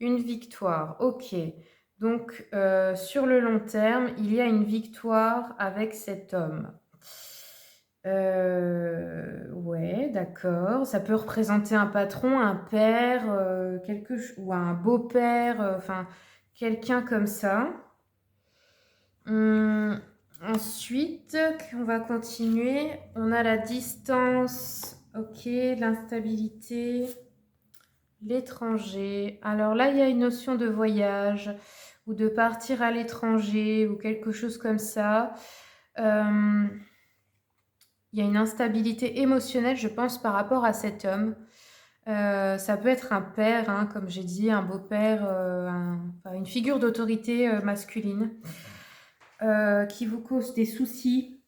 Une victoire, ok. Donc, sur le long terme, il y a une victoire avec cet homme. Ouais, d'accord. Ça peut représenter un patron, un père, ou un beau-père, enfin, quelqu'un comme ça. Ensuite, on va continuer. On a la distance, ok, l'instabilité, l'étranger. Alors là, il y a une notion de voyage ou de partir à l'étranger ou quelque chose comme ça. Il y a une instabilité émotionnelle, je pense, par rapport à cet homme. Ça peut être un père, hein, comme j'ai dit, un beau-père, une figure d'autorité masculine qui vous cause des soucis.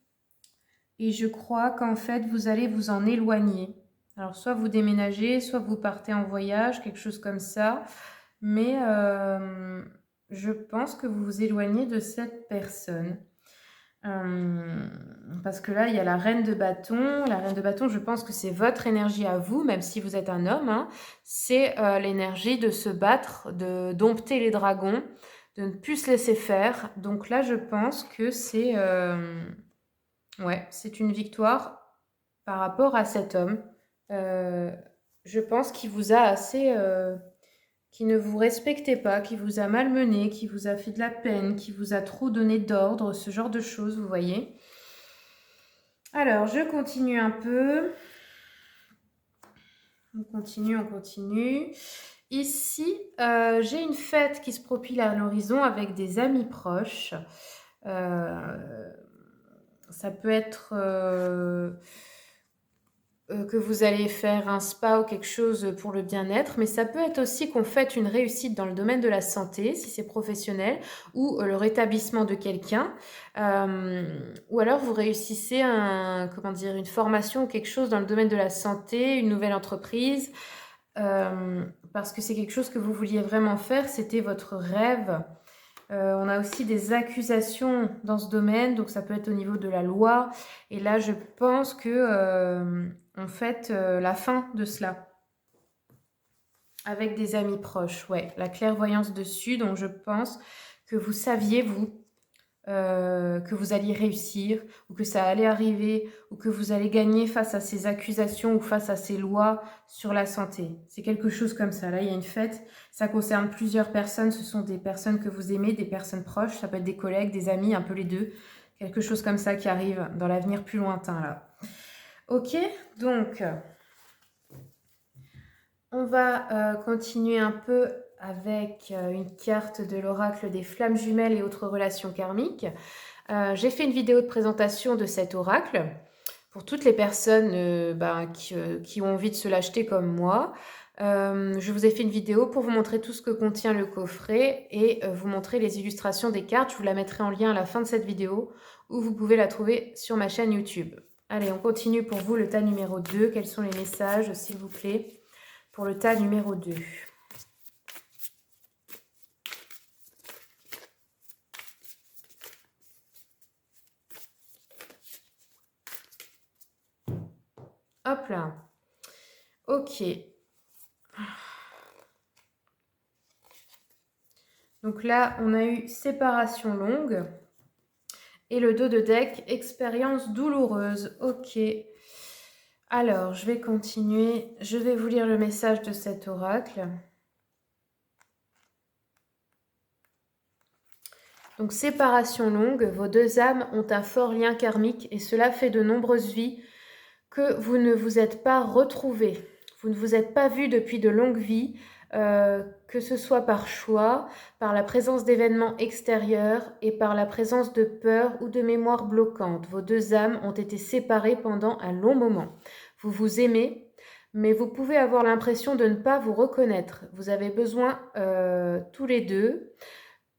Et je crois qu'en fait, vous allez vous en éloigner. Alors, soit vous déménagez, soit vous partez en voyage, quelque chose comme ça. Mais je pense que vous vous éloignez de cette personne. Parce que là, il y a la reine de bâton. La reine de bâton, je pense que c'est votre énergie à vous, même si vous êtes un homme. Hein. C'est l'énergie de se battre, de dompter les dragons, de ne plus se laisser faire. Donc là, je pense que c'est ouais, c'est une victoire par rapport à cet homme. Je pense qu'il vous a assez... qui ne vous respectait pas, qui vous a malmené, qui vous a fait de la peine, qui vous a trop donné d'ordre, ce genre de choses, vous voyez. Alors, je continue un peu. On continue. Ici, j'ai une fête qui se profile à l'horizon avec des amis proches. Ça peut être que vous allez faire un spa ou quelque chose pour le bien-être, mais ça peut être aussi qu'on fête une réussite dans le domaine de la santé, si c'est professionnel, ou le rétablissement de quelqu'un, ou alors vous réussissez une formation ou quelque chose dans le domaine de la santé, une nouvelle entreprise, parce que c'est quelque chose que vous vouliez vraiment faire, c'était votre rêve. On a aussi des accusations dans ce domaine, donc ça peut être au niveau de la loi. Et là, je pense que on fête la fin de cela. Avec des amis proches, ouais. La clairvoyance dessus, donc je pense que vous saviez, vous, que vous alliez réussir, ou que ça allait arriver, ou que vous allez gagner face à ces accusations ou face à ces lois sur la santé. C'est quelque chose comme ça. Là, il y a une fête. Ça concerne plusieurs personnes. Ce sont des personnes que vous aimez, des personnes proches. Ça peut être des collègues, des amis, un peu les deux. Quelque chose comme ça qui arrive dans l'avenir plus lointain, là. Ok, donc, on va continuer un peu avec une carte de l'oracle des flammes jumelles et autres relations karmiques. J'ai fait une vidéo de présentation de cet oracle pour toutes les personnes qui ont envie de se l'acheter comme moi. Je vous ai fait une vidéo pour vous montrer tout ce que contient le coffret et vous montrer les illustrations des cartes. Je vous la mettrai en lien à la fin de cette vidéo ou vous pouvez la trouver sur ma chaîne YouTube. Allez, on continue pour vous le tas numéro 2. Quels sont les messages, s'il vous plaît, pour le tas numéro 2? Hop là. Ok. Donc là, on a eu séparation longue. Et le dos de deck, expérience douloureuse. Ok. Alors, je vais continuer. Je vais vous lire le message de cet oracle. Donc, séparation longue. Vos deux âmes ont un fort lien karmique et cela fait de nombreuses vies que vous ne vous êtes pas retrouvés. Vous ne vous êtes pas vus depuis de longues vies, que ce soit par choix, par la présence d'événements extérieurs et par la présence de peurs ou de mémoires bloquantes. Vos deux âmes ont été séparées pendant un long moment. Vous vous aimez, mais vous pouvez avoir l'impression de ne pas vous reconnaître. Vous avez besoin tous les deux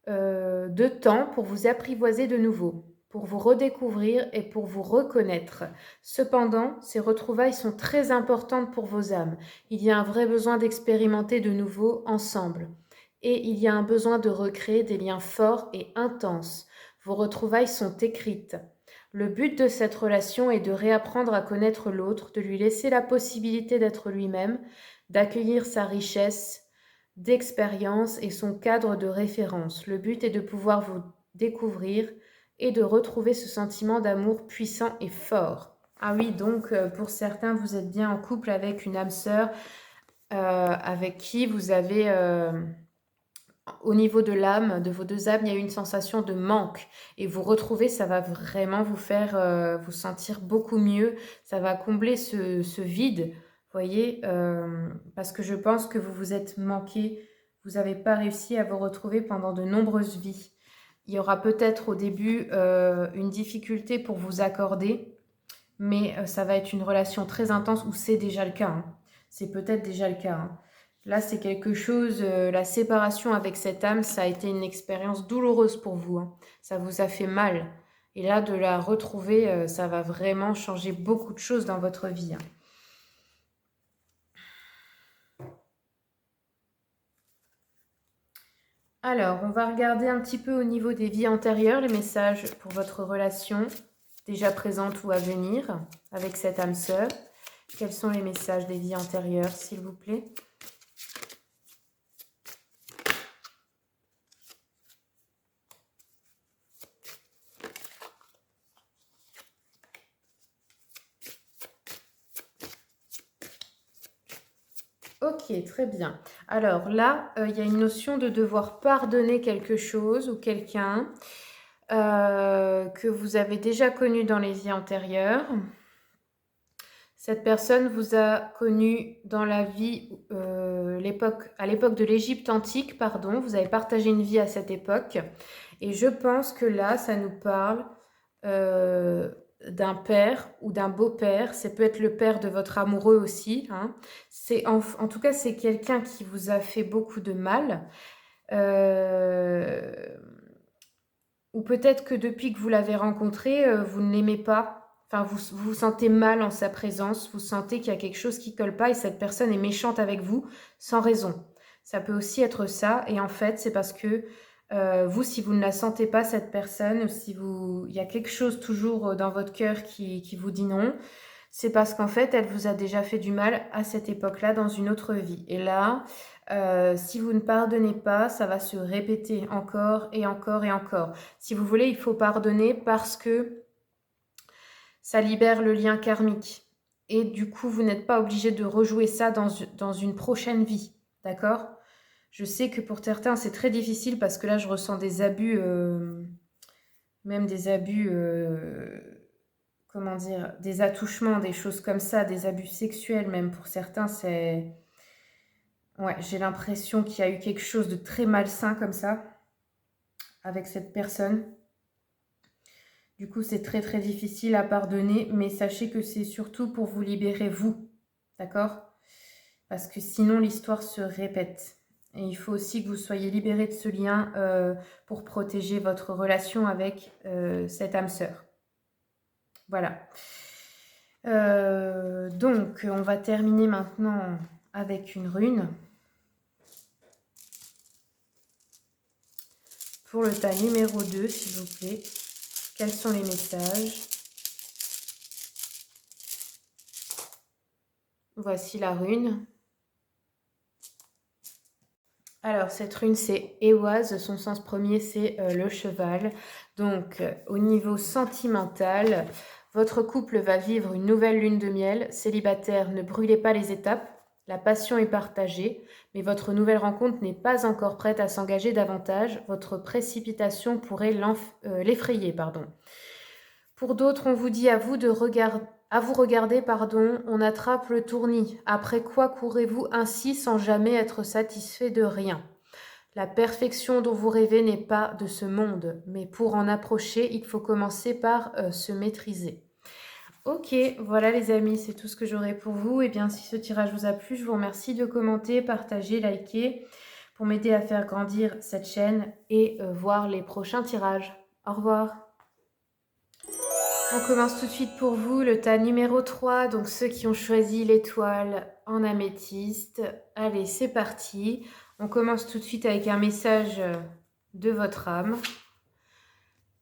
de temps pour vous apprivoiser de nouveau, pour vous redécouvrir et pour vous reconnaître. Cependant, ces retrouvailles sont très importantes pour vos âmes. Il y a un vrai besoin d'expérimenter de nouveau ensemble. Et il y a un besoin de recréer des liens forts et intenses. Vos retrouvailles sont écrites. Le but de cette relation est de réapprendre à connaître l'autre, de lui laisser la possibilité d'être lui-même, d'accueillir sa richesse, d'expérience et son cadre de référence. Le but est de pouvoir vous découvrir et de retrouver ce sentiment d'amour puissant et fort. Ah oui, donc pour certains, vous êtes bien en couple avec une âme sœur avec qui vous avez, au niveau de l'âme, de vos deux âmes, il y a eu une sensation de manque. Et vous retrouver, ça va vraiment vous faire vous sentir beaucoup mieux. Ça va combler ce vide, voyez, parce que je pense que vous vous êtes manqué, vous n'avez pas réussi à vous retrouver pendant de nombreuses vies. Il y aura peut-être au début une difficulté pour vous accorder, mais ça va être une relation très intense, ou c'est déjà le cas. Hein. C'est peut-être déjà le cas. Hein. Là, c'est quelque chose, la séparation avec cette âme, ça a été une expérience douloureuse pour vous. Hein. Ça vous a fait mal. Et là, de la retrouver, ça va vraiment changer beaucoup de choses dans votre vie. Hein. Alors, on va regarder un petit peu au niveau des vies antérieures, les messages pour votre relation, déjà présente ou à venir, avec cette âme sœur. Quels sont les messages des vies antérieures, s'il vous plaît ? Ok, très bien. Alors là, il y a une notion de devoir pardonner quelque chose ou quelqu'un que vous avez déjà connu dans les vies antérieures. Cette personne vous a connu dans la vie, à l'époque de l'Égypte antique, pardon. Vous avez partagé une vie à cette époque. Et je pense que là, ça nous parle d'un père ou d'un beau-père. Ça peut être le père de votre amoureux aussi. Hein. En tout cas, c'est quelqu'un qui vous a fait beaucoup de mal. Ou peut-être que depuis que vous l'avez rencontré, vous ne l'aimez pas. Enfin, vous vous sentez mal en sa présence. Vous sentez qu'il y a quelque chose qui ne colle pas et cette personne est méchante avec vous sans raison. Ça peut aussi être ça. Et en fait, c'est parce que vous, si vous ne la sentez pas, cette personne, ou si il y a quelque chose toujours dans votre cœur qui vous dit non, c'est parce qu'en fait, elle vous a déjà fait du mal à cette époque-là dans une autre vie. Et là, si vous ne pardonnez pas, ça va se répéter encore et encore et encore. Si vous voulez, il faut pardonner parce que ça libère le lien karmique. Et du coup, vous n'êtes pas obligé de rejouer ça dans une prochaine vie. D'accord ? Je sais que pour certains, c'est très difficile parce que là, je ressens des abus, même des abus, comment dire, des attouchements, des choses comme ça, des abus sexuels même. Pour certains, c'est... Ouais, j'ai l'impression qu'il y a eu quelque chose de très malsain comme ça avec cette personne. Du coup, c'est très très difficile à pardonner, mais sachez que c'est surtout pour vous libérer vous, d'accord ? parce que sinon l'histoire se répète. Et il faut aussi que vous soyez libéré de ce lien pour protéger votre relation avec cette âme sœur. Voilà. Donc, on va terminer maintenant avec une rune. Pour le tas numéro 2, s'il vous plaît, quels sont les messages? Voici la rune. Alors, cette rune, c'est Ehwaz. Son sens premier, c'est le cheval. Donc, au niveau sentimental, votre couple va vivre une nouvelle lune de miel. Célibataire, ne brûlez pas les étapes. La passion est partagée, mais votre nouvelle rencontre n'est pas encore prête à s'engager davantage. Votre précipitation pourrait l'effrayer, pardon. Pour d'autres, on vous dit à vous regarder, on attrape le tournis. Après quoi courez-vous ainsi sans jamais être satisfait de rien? La perfection dont vous rêvez n'est pas de ce monde, mais pour en approcher, il faut commencer par se maîtriser. Ok, voilà les amis, c'est tout ce que j'aurai pour vous. Et bien, si ce tirage vous a plu, je vous remercie de commenter, partager, liker pour m'aider à faire grandir cette chaîne et voir les prochains tirages. Au revoir. On commence tout de suite pour vous, le tas numéro 3, donc ceux qui ont choisi l'étoile en améthyste. Allez, c'est parti. On commence tout de suite avec un message de votre âme.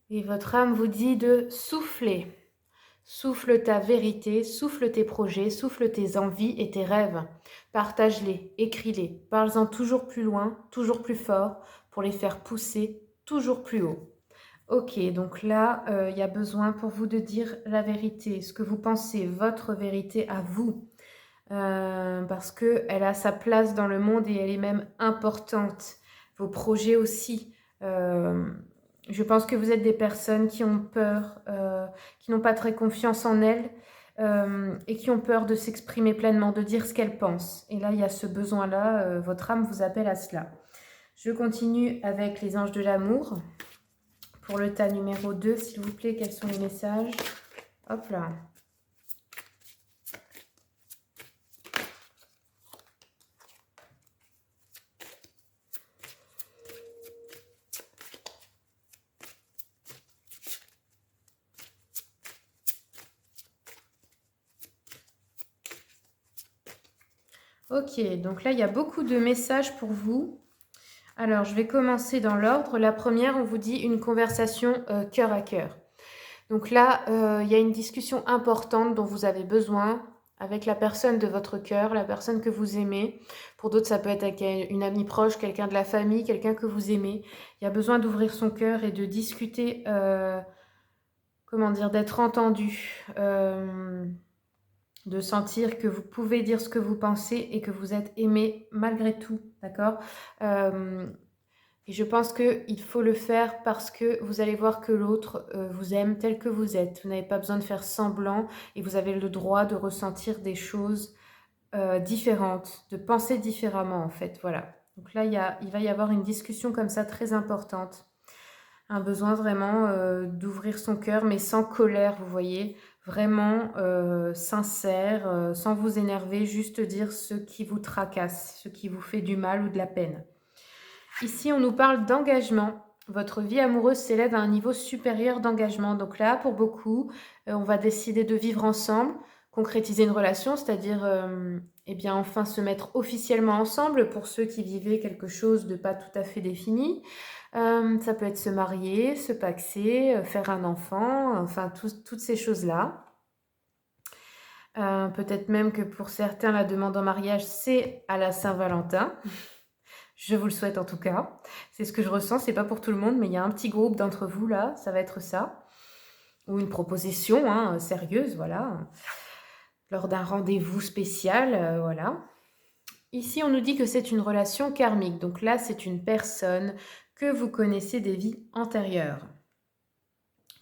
Et votre âme vous dit de souffler. Souffle ta vérité, souffle tes projets, souffle tes envies et tes rêves. Partage-les, écris-les, parle-en toujours plus loin, toujours plus fort, pour les faire pousser toujours plus haut. Ok, donc là, il y a besoin pour vous de dire la vérité, ce que vous pensez, votre vérité à vous. Parce qu'elle a sa place dans le monde et elle est même importante. Vos projets aussi. Je pense que vous êtes des personnes qui ont peur, qui n'ont pas très confiance en elles et qui ont peur de s'exprimer pleinement, de dire ce qu'elles pensent. Et là, il y a ce besoin-là, votre âme vous appelle à cela. Je continue avec les anges de l'amour. Pour le tas numéro 2, s'il vous plaît, quels sont les messages? Hop là. Ok, donc là, il y a beaucoup de messages pour vous. Alors, je vais commencer dans l'ordre. La première, on vous dit une conversation cœur à cœur. Donc là, il y a une discussion importante dont vous avez besoin avec la personne de votre cœur, la personne que vous aimez. Pour d'autres, ça peut être avec une amie proche, quelqu'un de la famille, quelqu'un que vous aimez. Il y a besoin d'ouvrir son cœur et de discuter, comment dire, d'être entendu, de sentir que vous pouvez dire ce que vous pensez et que vous êtes aimé malgré tout, d'accord? Et je pense qu'il faut le faire parce que vous allez voir que l'autre vous aime tel que vous êtes. Vous n'avez pas besoin de faire semblant et vous avez le droit de ressentir des choses différentes, de penser différemment en fait, voilà. Donc là, il va y avoir une discussion comme ça très importante. Un besoin vraiment d'ouvrir son cœur, mais sans colère, vous voyez, vraiment sincère, sans vous énerver, juste dire ce qui vous tracasse, ce qui vous fait du mal ou de la peine. Ici, on nous parle d'engagement. Votre vie amoureuse s'élève à un niveau supérieur d'engagement. Donc là, pour beaucoup, on va décider de vivre ensemble, concrétiser une relation, c'est-à-dire eh bien, enfin se mettre officiellement ensemble pour ceux qui vivaient quelque chose de pas tout à fait défini. Ça peut être se marier, se paxer, faire un enfant, enfin toutes ces choses-là. Peut-être même que pour certains, la demande en mariage, c'est à la Saint-Valentin. Je vous le souhaite en tout cas. C'est ce que je ressens, c'est pas pour tout le monde, mais il y a un petit groupe d'entre vous là, ça va être ça. Ou une proposition hein, sérieuse, voilà. Lors d'un rendez-vous spécial, voilà. Ici, on nous dit que c'est une relation karmique. Donc là, c'est une personne que vous connaissez des vies antérieures.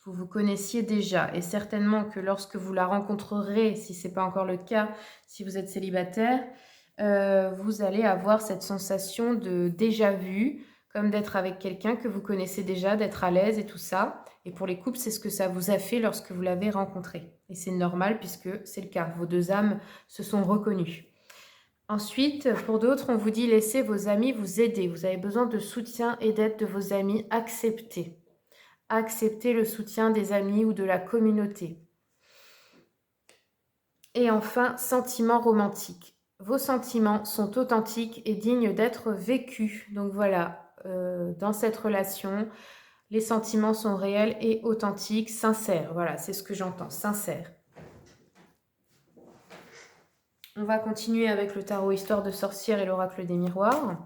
Vous vous connaissiez déjà. Et certainement que lorsque vous la rencontrerez, si ce n'est pas encore le cas, si vous êtes célibataire, vous allez avoir cette sensation de déjà vu, comme d'être avec quelqu'un que vous connaissez déjà, d'être à l'aise et tout ça. Et pour les couples, c'est ce que ça vous a fait lorsque vous l'avez rencontré. Et c'est normal puisque c'est le cas. Vos deux âmes se sont reconnues. Ensuite, pour d'autres, on vous dit laissez vos amis vous aider. Vous avez besoin de soutien et d'aide de vos amis. Acceptez. Acceptez le soutien des amis ou de la communauté. Et enfin, sentiments romantiques. Vos sentiments sont authentiques et dignes d'être vécus. Donc voilà, dans cette relation, les sentiments sont réels et authentiques, sincères. Voilà, c'est ce que j'entends, sincères. On va continuer avec le tarot Histoire de sorcière et l'oracle des miroirs.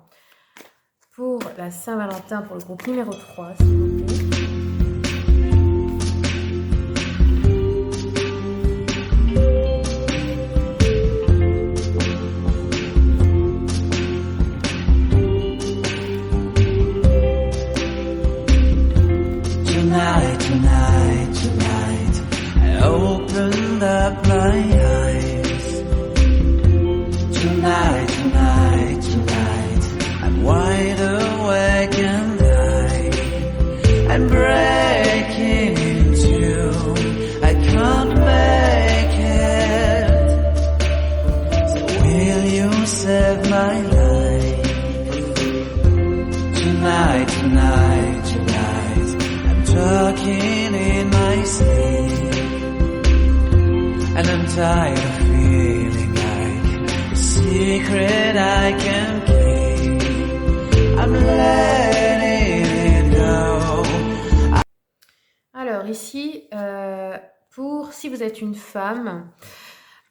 Pour la Saint-Valentin, pour le groupe numéro 3, s'il vous plaît. Tonight, I opened up my eyes. Tonight, I'm wide awake and I'm breaking into. I can't make it. So will you save my life? Tonight, I'm talking in my sleep, and I'm tired of feeling like a secret I can keep. I'm letting it go. Alors ici, si vous êtes une femme,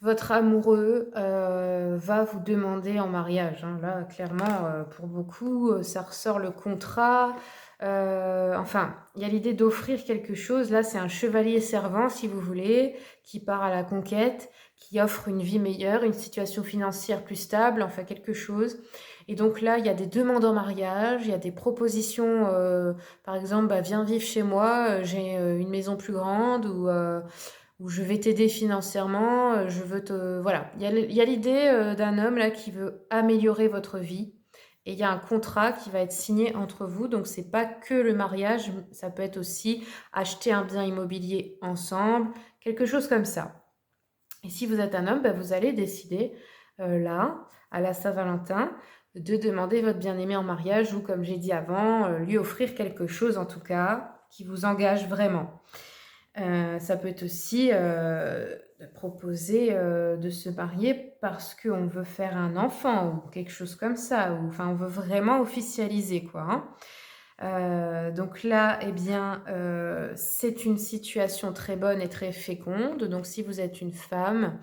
votre amoureux va vous demander en mariage. Hein. Là, clairement, pour beaucoup, ça ressort le contrat. Enfin, il y a l'idée d'offrir quelque chose. Là, c'est un chevalier servant, si vous voulez, qui part à la conquête, qui offre une vie meilleure, une situation financière plus stable, enfin quelque chose. Et donc là, il y a des demandes en mariage, il y a des propositions, par exemple, bah, viens vivre chez moi, j'ai une maison plus grande, ou je vais t'aider financièrement, je veux te... Voilà, il y a l'idée d'un homme là qui veut améliorer votre vie. Et il y a un contrat qui va être signé entre vous, donc c'est pas que le mariage, ça peut être aussi acheter un bien immobilier ensemble, quelque chose comme ça. Et si vous êtes un homme, bah, vous allez décider là, à la Saint-Valentin, de demander votre bien-aimé en mariage ou, comme j'ai dit avant, lui offrir quelque chose en tout cas qui vous engage vraiment. Ça peut être aussi de proposer de se marier parce qu'on veut faire un enfant ou quelque chose comme ça, ou enfin on veut vraiment officialiser quoi. Hein. Donc là, eh bien, c'est une situation très bonne et très féconde. Donc si vous êtes une femme,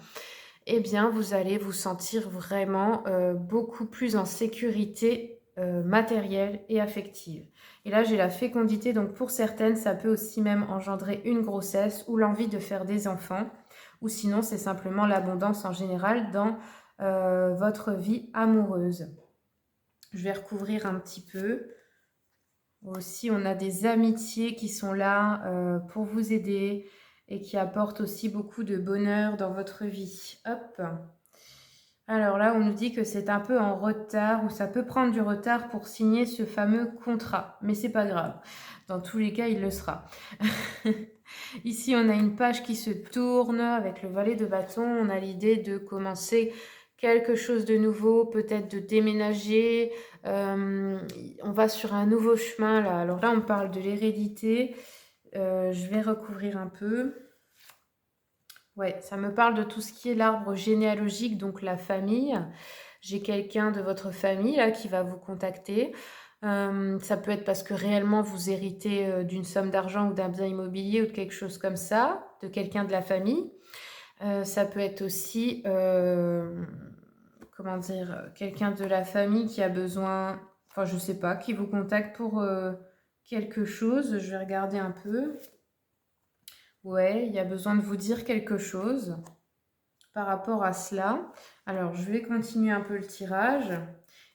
eh bien, vous allez vous sentir vraiment beaucoup plus en sécurité matérielle et affective. Et là, j'ai la fécondité, donc pour certaines, ça peut aussi même engendrer une grossesse ou l'envie de faire des enfants, ou sinon, c'est simplement l'abondance en général dans votre vie amoureuse. Je vais recouvrir un petit peu. Aussi, on a des amitiés qui sont là pour vous aider et qui apportent aussi beaucoup de bonheur dans votre vie. Hop. Alors là, on nous dit que c'est un peu en retard ou ça peut prendre du retard pour signer ce fameux contrat. Mais c'est pas grave. Dans tous les cas, il le sera. Ici, on a une page qui se tourne avec le valet de bâton. On a l'idée de commencer quelque chose de nouveau, peut-être de déménager. On va sur un nouveau chemin là. Alors là, on parle de l'hérédité. Je vais recouvrir un peu. Ouais, ça me parle de tout ce qui est l'arbre généalogique, donc la famille. J'ai quelqu'un de votre famille là qui va vous contacter. Ça peut être parce que réellement vous héritez d'une somme d'argent ou d'un bien immobilier ou de quelque chose comme ça, de quelqu'un de la famille. Ça peut être aussi, comment dire, quelqu'un de la famille qui a besoin, enfin je sais pas, qui vous contacte pour quelque chose. Je vais regarder un peu. Ouais, il y a besoin de vous dire quelque chose par rapport à cela. Alors, je vais continuer un peu le tirage.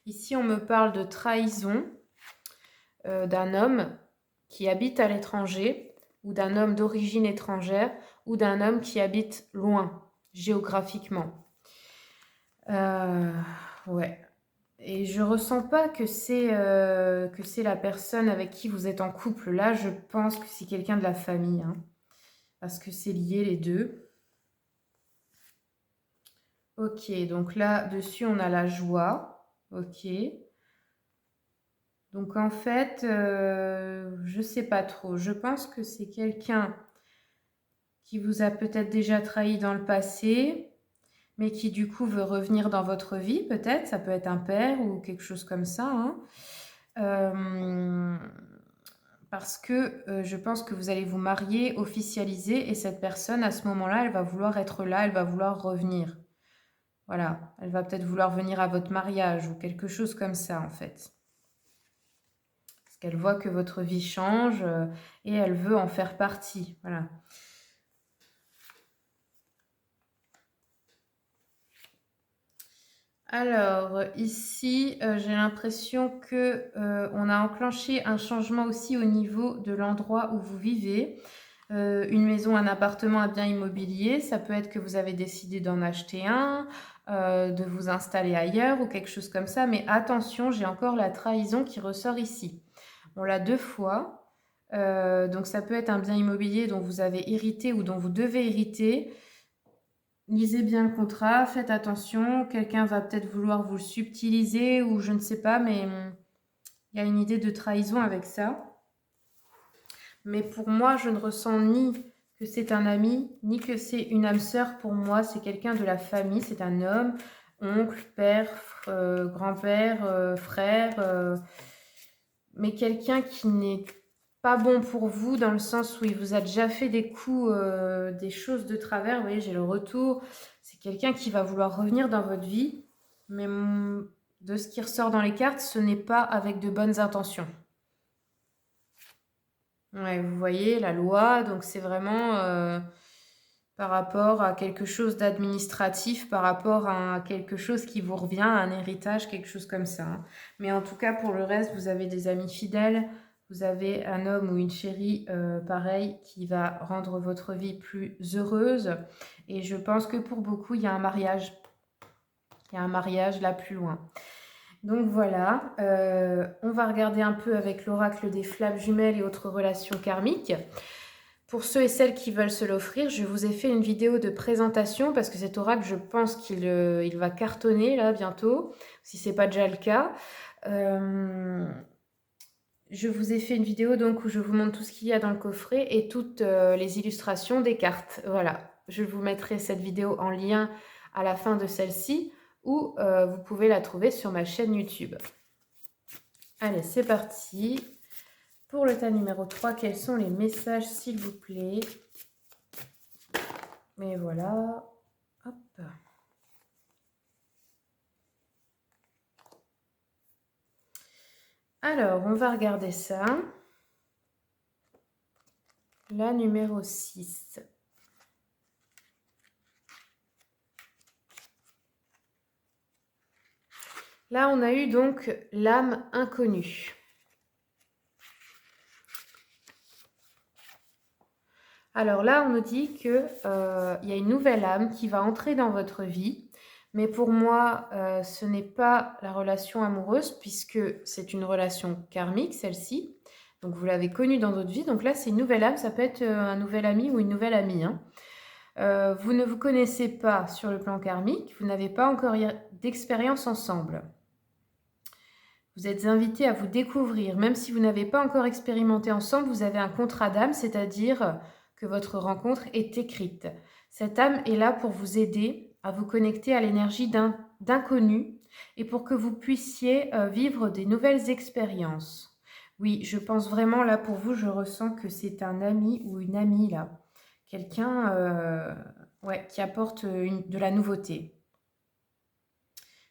Ici, on me parle de trahison d'un homme qui habite à l'étranger ou d'un homme d'origine étrangère ou d'un homme qui habite loin, géographiquement. Ouais. Et je ressens pas que c'est la personne avec qui vous êtes en couple. Là, je pense que c'est quelqu'un de la famille, hein, parce que c'est lié les deux. Ok, donc là, dessus, on a la joie. Ok. Donc en fait, je sais pas trop. Je pense que c'est quelqu'un qui vous a peut-être déjà trahi dans le passé, mais qui du coup veut revenir dans votre vie, peut-être. Ça peut être un père ou quelque chose comme ça, hein. Euh, Parce que je pense que vous allez vous marier, officialiser, et cette personne, à ce moment-là, elle va vouloir être là, elle va vouloir revenir. Voilà, elle va peut-être vouloir venir à votre mariage ou quelque chose comme ça, en fait. Parce qu'elle voit que votre vie change et elle veut en faire partie. Voilà. Alors, ici, j'ai l'impression que on a enclenché un changement aussi au niveau de l'endroit où vous vivez. Une maison, un appartement, un bien immobilier, ça peut être que vous avez décidé d'en acheter un, de vous installer ailleurs ou quelque chose comme ça. Mais attention, j'ai encore la trahison qui ressort ici. On l'a 2 fois. Donc ça peut être un bien immobilier dont vous avez hérité ou dont vous devez hériter. Lisez bien le contrat, faites attention. Quelqu'un va peut-être vouloir vous le subtiliser ou je ne sais pas, mais il y a une idée de trahison avec ça. Mais pour moi, je ne ressens ni que c'est un ami, ni que c'est une âme sœur. Pour moi, c'est quelqu'un de la famille, c'est un homme, oncle, père, grand-père, frère, mais quelqu'un qui n'est pas bon pour vous dans le sens où il vous a déjà fait des coups, des choses de travers. Vous voyez, j'ai le retour. C'est quelqu'un qui va vouloir revenir dans votre vie, mais de ce qui ressort dans les cartes, ce n'est pas avec de bonnes intentions. Ouais, vous voyez, la loi, donc c'est vraiment par rapport à quelque chose d'administratif, par rapport à quelque chose qui vous revient, un héritage, quelque chose comme ça, hein. Mais en tout cas, pour le reste, vous avez des amis fidèles, vous avez un homme ou une chérie pareil qui va rendre votre vie plus heureuse. Et je pense que pour beaucoup, il y a un mariage. Il y a un mariage là plus loin. Donc voilà, on va regarder un peu avec l'oracle des flammes jumelles et autres relations karmiques. Pour ceux et celles qui veulent se l'offrir, je vous ai fait une vidéo de présentation parce que cet oracle, je pense qu'il va cartonner là bientôt, si ce n'est pas déjà le cas. Je vous ai fait une vidéo donc où je vous montre tout ce qu'il y a dans le coffret et toutes les illustrations des cartes. Voilà, je vous mettrai cette vidéo en lien à la fin de celle-ci ou vous pouvez la trouver sur ma chaîne YouTube. Allez, c'est parti. Pour le tas numéro 3, quels sont les messages, s'il vous plaît? Mais voilà. Hop. Alors, on va regarder ça. La numéro 6. Là, on a eu donc l'âme inconnue. Alors là, on nous dit qu'il y a une nouvelle âme qui va entrer dans votre vie. Mais pour moi, ce n'est pas la relation amoureuse puisque c'est une relation karmique, celle-ci. Donc vous l'avez connue dans votre vie. Donc là, c'est une nouvelle âme. Ça peut être un nouvel ami ou une nouvelle amie, hein. Vous ne vous connaissez pas sur le plan karmique. Vous n'avez pas encore d'expérience ensemble. Vous êtes invités à vous découvrir. Même si vous n'avez pas encore expérimenté ensemble, vous avez un contrat d'âme, c'est-à-dire que votre rencontre est écrite. Cette âme est là pour vous aider à vous connecter à l'énergie d'inconnu et pour que vous puissiez vivre des nouvelles expériences. Oui, je pense vraiment là pour vous, je ressens que c'est un ami ou une amie là. Quelqu'un ouais, qui apporte de la nouveauté.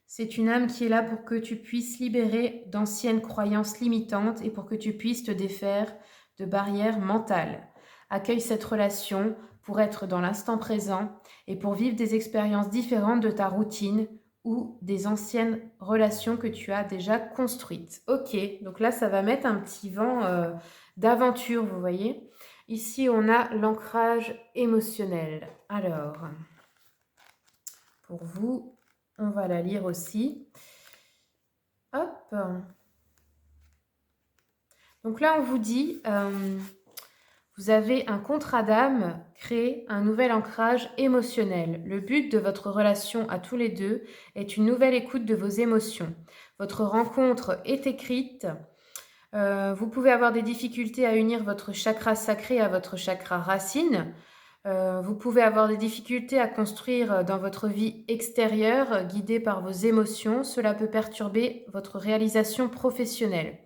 C'est une âme qui est là pour que tu puisses libérer d'anciennes croyances limitantes et pour que tu puisses te défaire de barrières mentales. Accueille cette relation pour être dans l'instant présent et pour vivre des expériences différentes de ta routine ou des anciennes relations que tu as déjà construites. Ok, donc là, ça va mettre un petit vent d'aventure, vous voyez. Ici, on a l'ancrage émotionnel. Alors, pour vous, on va la lire aussi. Hop. Donc là, on vous dit, Vous avez un contrat d'âme, créer un nouvel ancrage émotionnel. Le but de votre relation à tous les deux est une nouvelle écoute de vos émotions. Votre rencontre est écrite. Vous pouvez avoir des difficultés à unir votre chakra sacré à votre chakra racine. Vous pouvez avoir des difficultés à construire dans votre vie extérieure, guidée par vos émotions. Cela peut perturber votre réalisation professionnelle.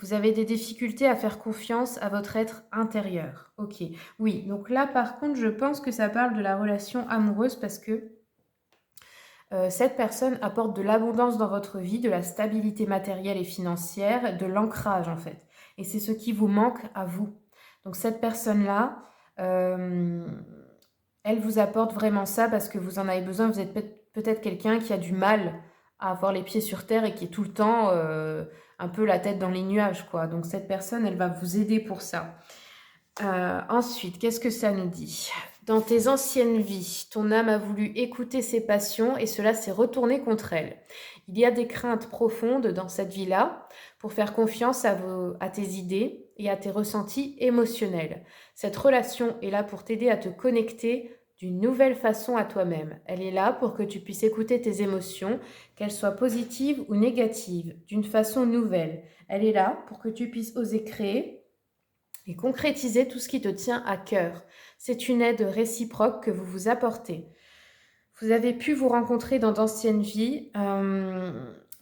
Vous avez des difficultés à faire confiance à votre être intérieur. Ok, oui, donc là par contre je pense que ça parle de la relation amoureuse parce que cette personne apporte de l'abondance dans votre vie, de la stabilité matérielle et financière, de l'ancrage en fait. Et c'est ce qui vous manque à vous. Donc cette personne-là, elle vous apporte vraiment ça parce que vous en avez besoin. Vous êtes peut-être quelqu'un qui a du mal à avoir les pieds sur terre et qui est tout le temps un peu la tête dans les nuages, quoi. Donc cette personne, elle va vous aider pour ça. Ensuite, qu'est-ce que ça nous dit? Dans tes anciennes vies, ton âme a voulu écouter ses passions et cela s'est retourné contre elle. Il y a des craintes profondes dans cette vie-là pour faire confiance à tes idées et à tes ressentis émotionnels. Cette relation est là pour t'aider à te connecter d'une nouvelle façon à toi-même. Elle est là pour que tu puisses écouter tes émotions, qu'elles soient positives ou négatives, d'une façon nouvelle. Elle est là pour que tu puisses oser créer et concrétiser tout ce qui te tient à cœur. C'est une aide réciproque que vous vous apportez. Vous avez pu vous rencontrer dans d'anciennes vies,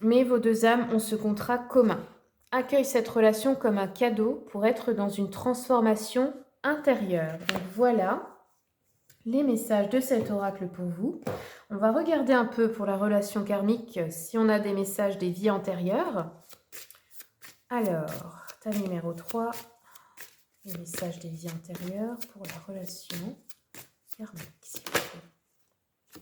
mais vos deux âmes ont ce contrat commun. Accueille cette relation comme un cadeau pour être dans une transformation intérieure. Donc voilà les messages de cet oracle pour vous. On va regarder un peu pour la relation karmique si on a des messages des vies antérieures. Alors, thème numéro 3. Les messages des vies antérieures pour la relation karmique, s'il vous plaît.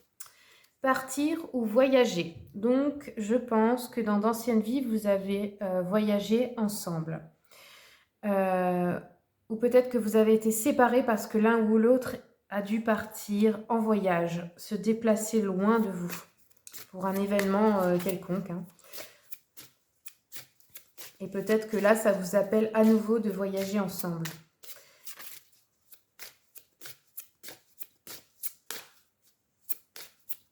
Partir ou voyager. Donc, je pense que dans d'anciennes vies, vous avez voyagé ensemble. Ou peut-être que vous avez été séparés parce que l'un ou l'autre a dû partir en voyage, se déplacer loin de vous pour un événement quelconque. Hein. Et peut-être que là, ça vous appelle à nouveau de voyager ensemble.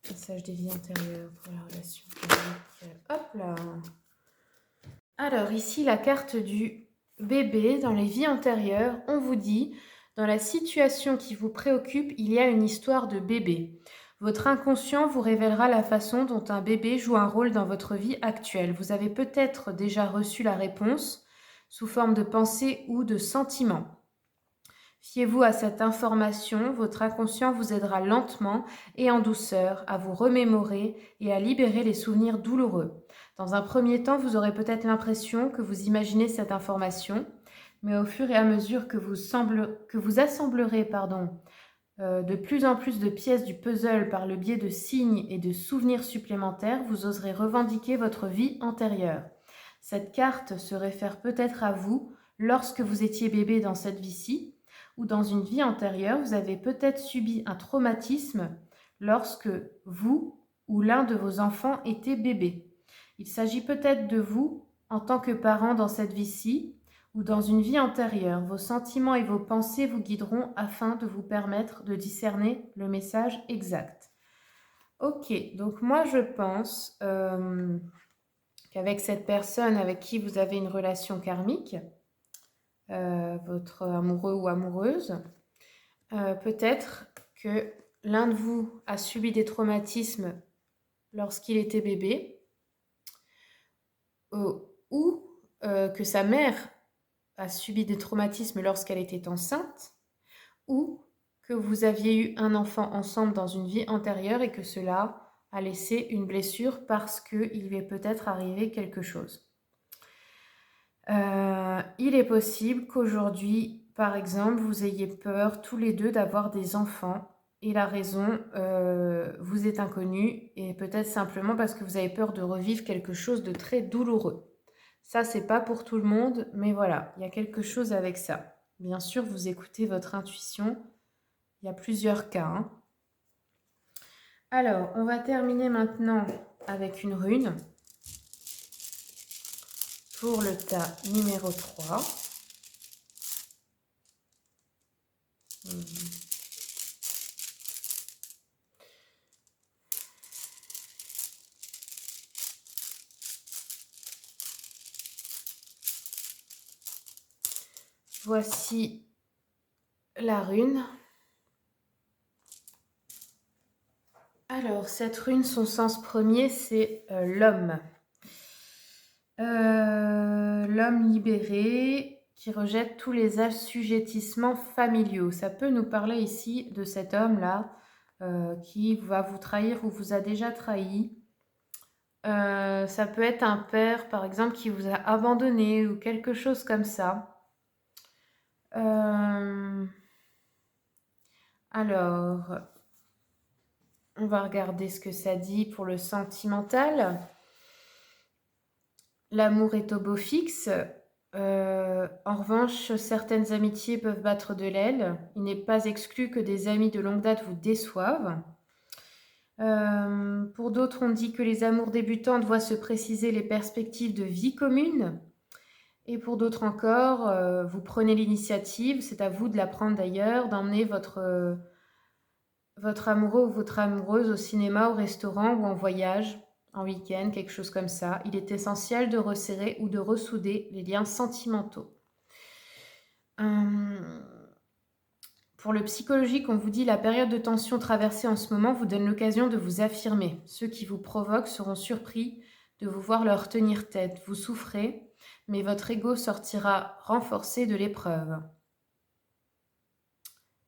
Message des vies antérieures pour la relation karmique. Hop là. Alors ici, la carte du bébé dans les vies antérieures. On vous dit, dans la situation qui vous préoccupe, il y a une histoire de bébé. Votre inconscient vous révélera la façon dont un bébé joue un rôle dans votre vie actuelle. Vous avez peut-être déjà reçu la réponse sous forme de pensée ou de sentiment. Fiez-vous à cette information, votre inconscient vous aidera lentement et en douceur à vous remémorer et à libérer les souvenirs douloureux. Dans un premier temps, vous aurez peut-être l'impression que vous imaginez cette information, mais au fur et à mesure que vous assemblerez de plus en plus de pièces du puzzle par le biais de signes et de souvenirs supplémentaires, vous oserez revendiquer votre vie antérieure. Cette carte se réfère peut-être à vous lorsque vous étiez bébé dans cette vie-ci, ou dans une vie antérieure, vous avez peut-être subi un traumatisme lorsque vous ou l'un de vos enfants était bébé. Il s'agit peut-être de vous en tant que parent dans cette vie-ci, ou dans une vie antérieure. Vos sentiments et vos pensées vous guideront afin de vous permettre de discerner le message exact. Ok, donc moi je pense qu'avec cette personne avec qui vous avez une relation karmique, votre amoureux ou amoureuse, peut-être que l'un de vous a subi des traumatismes lorsqu'il était bébé, ou que sa mère a subi des traumatismes lorsqu'elle était enceinte, ou que vous aviez eu un enfant ensemble dans une vie antérieure et que cela a laissé une blessure parce qu'il lui est peut-être arrivé quelque chose. Il est possible qu'aujourd'hui, par exemple, vous ayez peur tous les deux d'avoir des enfants et la raison vous est inconnue et peut-être simplement parce que vous avez peur de revivre quelque chose de très douloureux. Ça, c'est pas pour tout le monde, mais voilà, il y a quelque chose avec ça. Bien sûr, vous écoutez votre intuition. Il y a plusieurs cas. Hein. Alors, on va terminer maintenant avec une rune. Pour le tas numéro 3. Voici la rune. Alors, cette rune, son sens premier, c'est l'homme. L'homme libéré qui rejette tous les assujettissements familiaux. Ça peut nous parler ici de cet homme-là qui va vous trahir ou vous a déjà trahi. Ça peut être un père, par exemple, qui vous a abandonné ou quelque chose comme ça. Alors, on va regarder ce que ça dit pour le sentimental. L'amour est au beau fixe. En revanche, certaines amitiés peuvent battre de l'aile. Il n'est pas exclu que des amis de longue date vous déçoivent. Pour d'autres, on dit que les amours débutants doivent se préciser les perspectives de vie commune. Et pour d'autres encore, vous prenez l'initiative, c'est à vous de la prendre d'ailleurs, d'emmener votre amoureux ou votre amoureuse au cinéma, au restaurant ou en voyage, en week-end, quelque chose comme ça. Il est essentiel de resserrer ou de ressouder les liens sentimentaux. Pour le psychologique, on vous dit la période de tension traversée en ce moment vous donne l'occasion de vous affirmer. Ceux qui vous provoquent seront surpris de vous voir leur tenir tête. Vous souffrez, mais votre ego sortira renforcé de l'épreuve.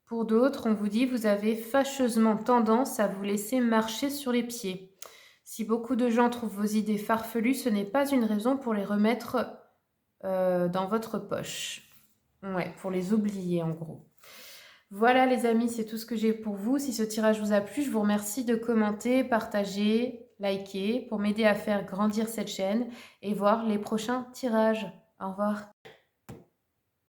Pour d'autres, on vous dit vous avez fâcheusement tendance à vous laisser marcher sur les pieds. Si beaucoup de gens trouvent vos idées farfelues, ce n'est pas une raison pour les remettre dans votre poche. Ouais, pour les oublier en gros. Voilà les amis, c'est tout ce que j'ai pour vous. Si ce tirage vous a plu, je vous remercie de commenter, partager, liker pour m'aider à faire grandir cette chaîne et voir les prochains tirages. Au revoir.